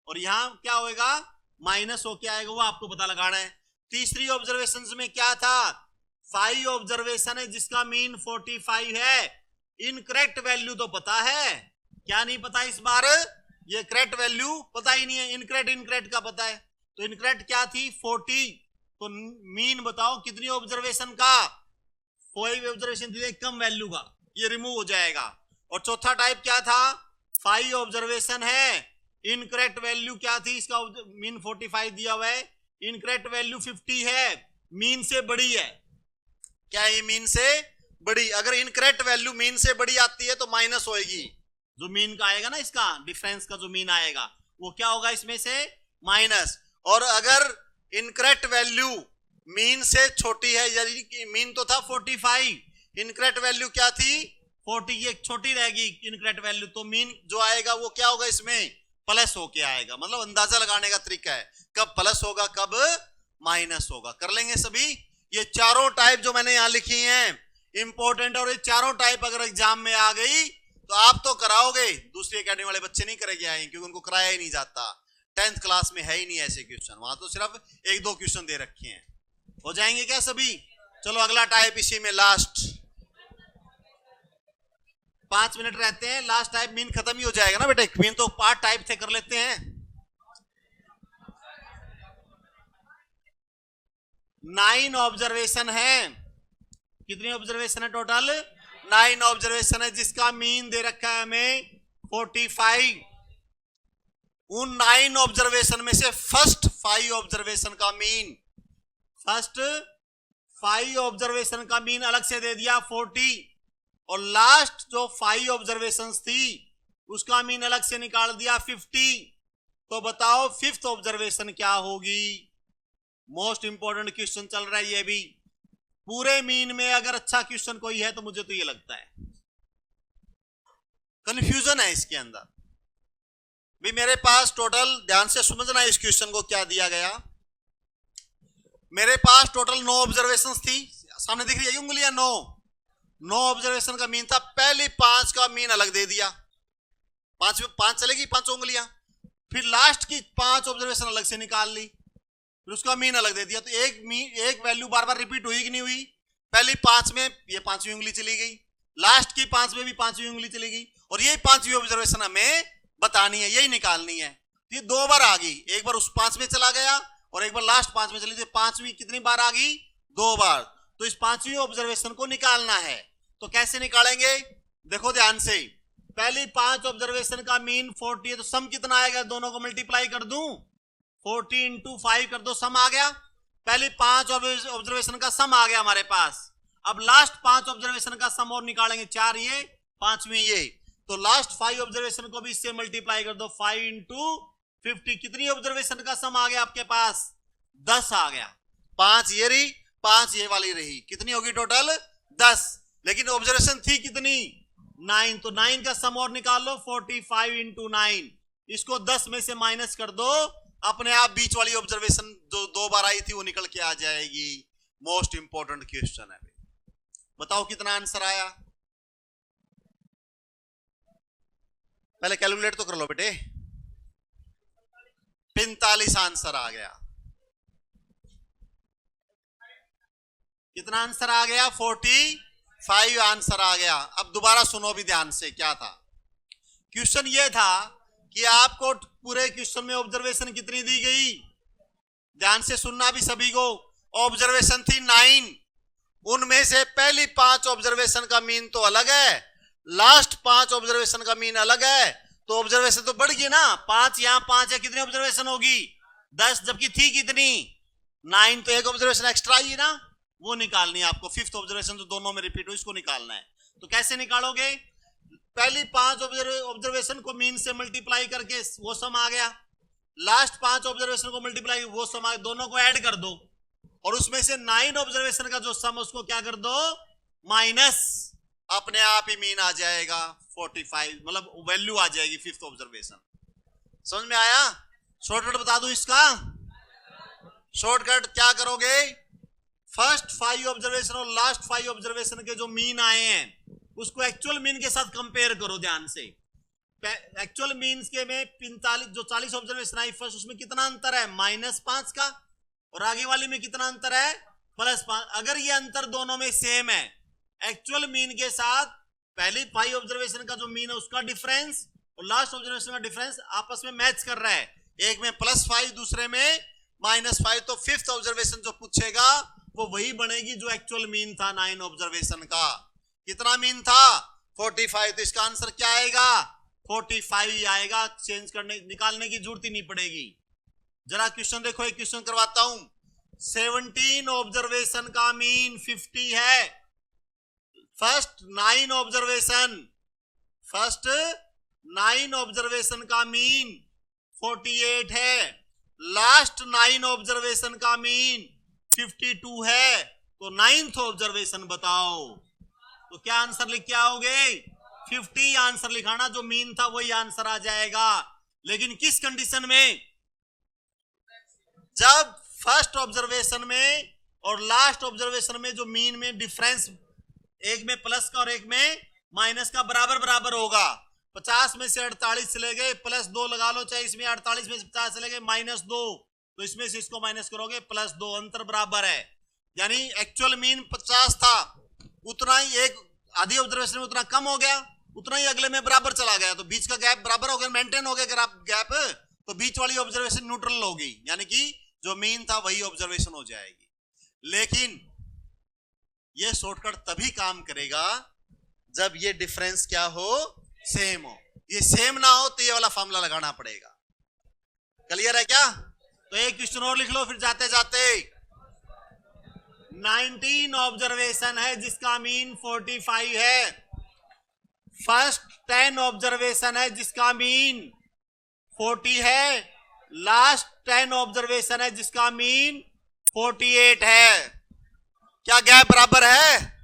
और यहां क्या होएगा? माइनस होके आएगा, वो आपको पता लगाना है। तीसरी ऑब्जर्वेशन में क्या था? 5 ऑब्जर्वेशन है जिसका मीन 45 है, इनकरेक्ट वैल्यू तो पता है, क्या नहीं पता इस बार? ये करेक्ट वैल्यू पता ही नहीं है, इनकरेक्ट का पता है। तो इनकरेक्ट क्या थी? 40। तो मीन बताओ कितनी ऑब्जर्वेशन का? 5 ऑब्जर्वेशन थी, कम वैल्यू का, ये रिमूव हो जाएगा। और चौथा टाइप क्या था? 5 ऑब्जर्वेशन है, इनकरेक्ट वैल्यू क्या थी? इसका मीन 45 दिया हुआ है, इनकरेक्ट वैल्यू 50 है, मीन से बड़ी है। क्या ये मीन से बड़ी? अगर इनकरेक्ट वैल्यू मीन से बड़ी आती है तो माइनस होएगी, जो मीन का आएगा ना, इसका डिफरेंस का जो मीन आएगा वो क्या होगा? इसमें से माइनस। और अगर इनकरेक्ट वैल्यू मीन से छोटी है, यानी कि मीन तो था 45, इनकरेक्ट वैल्यू क्या थी? 40, ये छोटी रहेगी इनकरेक्ट वैल्यू, तो मीन जो आएगा वो क्या होगा? इसमें प्लस होके आएगा। मतलब अंदाजा लगाने का तरीका है, कब प्लस होगा कब माइनस होगा। कर लेंगे सभी। ये चारों टाइप जो मैंने यहां लिखी हैं इंपॉर्टेंट, और ये चारों टाइप अगर एग्जाम में आ गई तो आप तो कराओगे, दूसरी एकेडमी वाले बच्चे नहीं करेंगे आए, क्योंकि उनको कराया ही नहीं जाता। 10th क्लास में है ही नहीं ऐसे क्वेश्चन, वहां तो सिर्फ 1-2 क्वेश्चन दे रखे हैं। हो जाएंगे क्या सभी? चलो अगला टाइप इसी में लास्ट 5 मिनट रहते हैं। लास्ट टाइप मीन खत्म ही हो जाएगा ना बेटे, मीन तो 5 टाइप थे, कर लेते हैं। 9 ऑब्जर्वेशन है। कितनी ऑब्जर्वेशन है टोटल? 9 ऑब्जर्वेशन है, जिसका मीन दे रखा है हमें 45। उन 9 ऑब्जर्वेशन में से फर्स्ट 5 ऑब्जर्वेशन का मीन, फर्स्ट 5 ऑब्जर्वेशन का मीन अलग से दे दिया 40, और लास्ट जो 5 ऑब्जर्वेशंस थी उसका मीन अलग से निकाल दिया 50। तो बताओ 5th ऑब्जर्वेशन क्या होगी? मोस्ट इंपॉर्टेंट क्वेश्चन चल रहा है ये भी। पूरे मीन में अगर अच्छा क्वेश्चन कोई है तो मुझे तो ये लगता है। कंफ्यूजन है इसके अंदर भी। मेरे पास टोटल, ध्यान से समझना इस क्वेश्चन को, क्या दिया गया। मेरे पास टोटल 9 ऑब्जर्वेशन थी, सामने दिख रही है उंगलियां, 9 ऑब्जर्वेशन का मीन था। पहली 5 का मीन अलग दे दिया, 5 चलेगी 5 उंगलियां। फिर लास्ट की 5 ऑब्जर्वेशन अलग से निकाल ली, फिर उसका मीन अलग दे दिया। तो एक वैल्यू बार बार रिपीट हुई कि नहीं हुई? पहली 5 में ये 5वीं उंगली चली गई, लास्ट की 5 में भी 5वीं उंगली चली गई, और यही 5वीं ऑब्जर्वेशन हमें बतानी है, यही निकालनी है। तो ये 2 बार आ गई, एक बार उस 5 में चला गया और एक बार लास्ट 5 में चली। तो 5वीं कितनी बार आ गई? 2 बार। तो इस 5वीं ऑब्जर्वेशन को निकालना है। तो कैसे निकालेंगे? देखो ध्यान से, पहली 5 ऑब्जर्वेशन का मीन 40 है, तो सम कितना आएगा? दोनों को मल्टीप्लाई कर दूं, 40 इंटू 5 कर दो, सम आ गया। पहली 5 ऑब्जर्वेशन का सम आ गया हमारे पास। अब लास्ट 5 ऑब्जर्वेशन का सम और निकालेंगे, 4 ये 5वीं ये। तो लास्ट 5 ऑब्जर्वेशन को भी इससे मल्टीप्लाई कर दो, 5 इंटू 50। कितनी ऑब्जर्वेशन का सम आ गया आपके पास? 10 आ गया। 5 ये रही, 5 ये वाली रही, कितनी होगी टोटल? 10। लेकिन ऑब्जर्वेशन थी कितनी? 9। तो 9 का सम और निकाल लो, 45 इंटू 9। इसको 10 में से माइनस कर दो, अपने आप बीच वाली ऑब्जर्वेशन जो 2 बार आई थी वो निकल के आ जाएगी। मोस्ट इंपॉर्टेंट क्वेश्चन है। बताओ कितना आंसर आया? पहले कैलकुलेट तो कर लो बेटे। 45 आंसर आ गया। कितना आंसर आ गया? 45 आंसर आ गया। अब दोबारा सुनो भी ध्यान से, क्या था क्वेश्चन? ये था कि आपको पूरे क्वेश्चन में ऑब्जर्वेशन कितनी दी गई? ध्यान से सुनना भी सभी को। ऑब्जर्वेशन थी 9, उनमें से पहली 5 ऑब्जर्वेशन का मीन तो अलग है, लास्ट 5 ऑब्जर्वेशन का मीन अलग है। तो ऑब्जर्वेशन तो बढ़ गई ना, 5 यहां 5 है, कितनी ऑब्जर्वेशन होगी? 10, जबकि थी कितनी? 9। तो एक ऑब्जर्वेशन एक्स्ट्रा आई ना, वो निकालनी है आपको। 5th ऑब्जर्वेशन जो दोनों में रिपीट हो, इसको निकालना है। तो कैसे निकालोगे? पहली 5 ऑब्जर्वेशन को मीन से मल्टीप्लाई करके वो सम आ गया, लास्ट 5 ऑब्जर्वेशन को मल्टीप्लाई वो सम आ गया, दोनों को ऐड कर दो, और उसमें से 9 ऑब्जर्वेशन का जो सम उसको क्या कर दो? माइनस। अपने आप ही मीन आ जाएगा 45, मतलब वैल्यू आ जाएगी 5th ऑब्जर्वेशन। समझ में आया? शॉर्टकट बता दूं इसका। शॉर्टकट क्या करोगे? फर्स्ट 5 ऑब्जर्वेशन और लास्ट 5 ऑब्जर्वेशन के जो मीन आए हैं उसको एक्चुअल मीन के साथ कंपेयर करो ध्यान से। एक्चुअल मीन्स के में 45 जो 40 ऑब्जर्वेशन आई फर्स्ट, उसमें कितना अंतर है? -5 का। और आगे वाली में कितना अंतर है? +5। अगर ये अंतर दोनों में सेम है, एक्चुअल मीन के साथ पहली 5 ऑब्जर्वेशन का जो मीन है उसका डिफरेंस और लास्ट ऑब्जर्वेशन का डिफरेंस आपस में मैच कर रहा है, एक में +5 दूसरे में -5, तो 5th ऑब्जर्वेशन जो पूछेगा वो वही बनेगी जो एक्चुअल मीन था 9 ऑब्जर्वेशन का। कितना मीन था? 45। तो इसका आंसर क्या आएगा? 45 ही आएगा। चेंज करने निकालने की जरूरत ही नहीं पड़ेगी। जरा क्वेश्चन देखो, एक क्वेश्चन करवाता हूं। 17 ऑब्जर्वेशन का मीन 50 है। फर्स्ट 9 ऑब्जर्वेशन का मीन 48 है, लास्ट 9 ऑब्जर्वेशन का मीन 52 है। तो 9th ऑब्जर्वेशन बताओ। तो क्या आंसर लिख के आओगे? 50 आंसर लिखाना, जो मीन था वही आंसर आ जाएगा। लेकिन किस कंडीशन में? जब फर्स्ट ऑब्जर्वेशन में और लास्ट ऑब्जर्वेशन में जो मीन में डिफरेंस, एक में प्लस का और एक में माइनस का बराबर बराबर होगा। 50 में से 48 चले गए, +2 लगा लो, चाहे इसमें 48 में से 50 चले गए -2, तो इसमें से इसको माइनस करोगे +2, अंतर बराबर है। यानी एक्चुअल मीन 50 था, उतना ही एक आधी ऑब्जर्वेशन में उतना कम हो गया, उतना ही अगले में बराबर चला गया, तो बीच का गैप बराबर हो गया, मेंटेन हो गया गैप, तो बीच वाली ऑब्जर्वेशन न्यूट्रल होगी, यानी कि जो मीन था वही ऑब्जर्वेशन हो जाएगी। लेकिन ये शॉर्टकट तभी काम करेगा जब ये डिफरेंस क्या हो, सेम हो। ये सेम ना हो तो ये वाला फॉर्मूला लगाना पड़ेगा। क्लियर है क्या? तो एक क्वेश्चन और लिख लो फिर जाते जाते। 19 ऑब्जर्वेशन है जिसका मीन 45 है। फर्स्ट 10 ऑब्जर्वेशन है जिसका मीन 40 है। लास्ट 10 ऑब्जर्वेशन है जिसका मीन 48 है। क्या गैप बराबर है?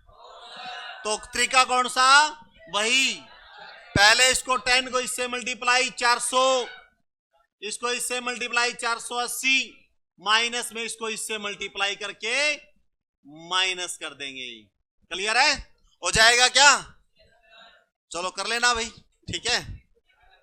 तो तरीका कौन सा? वही, पहले इसको 10 को इससे मल्टीप्लाई 400, इसको इससे मल्टीप्लाई 480, माइनस में इसको इससे मल्टीप्लाई करके माइनस कर देंगे। क्लियर है? हो जाएगा क्या? चलो कर लेना भाई, ठीक है।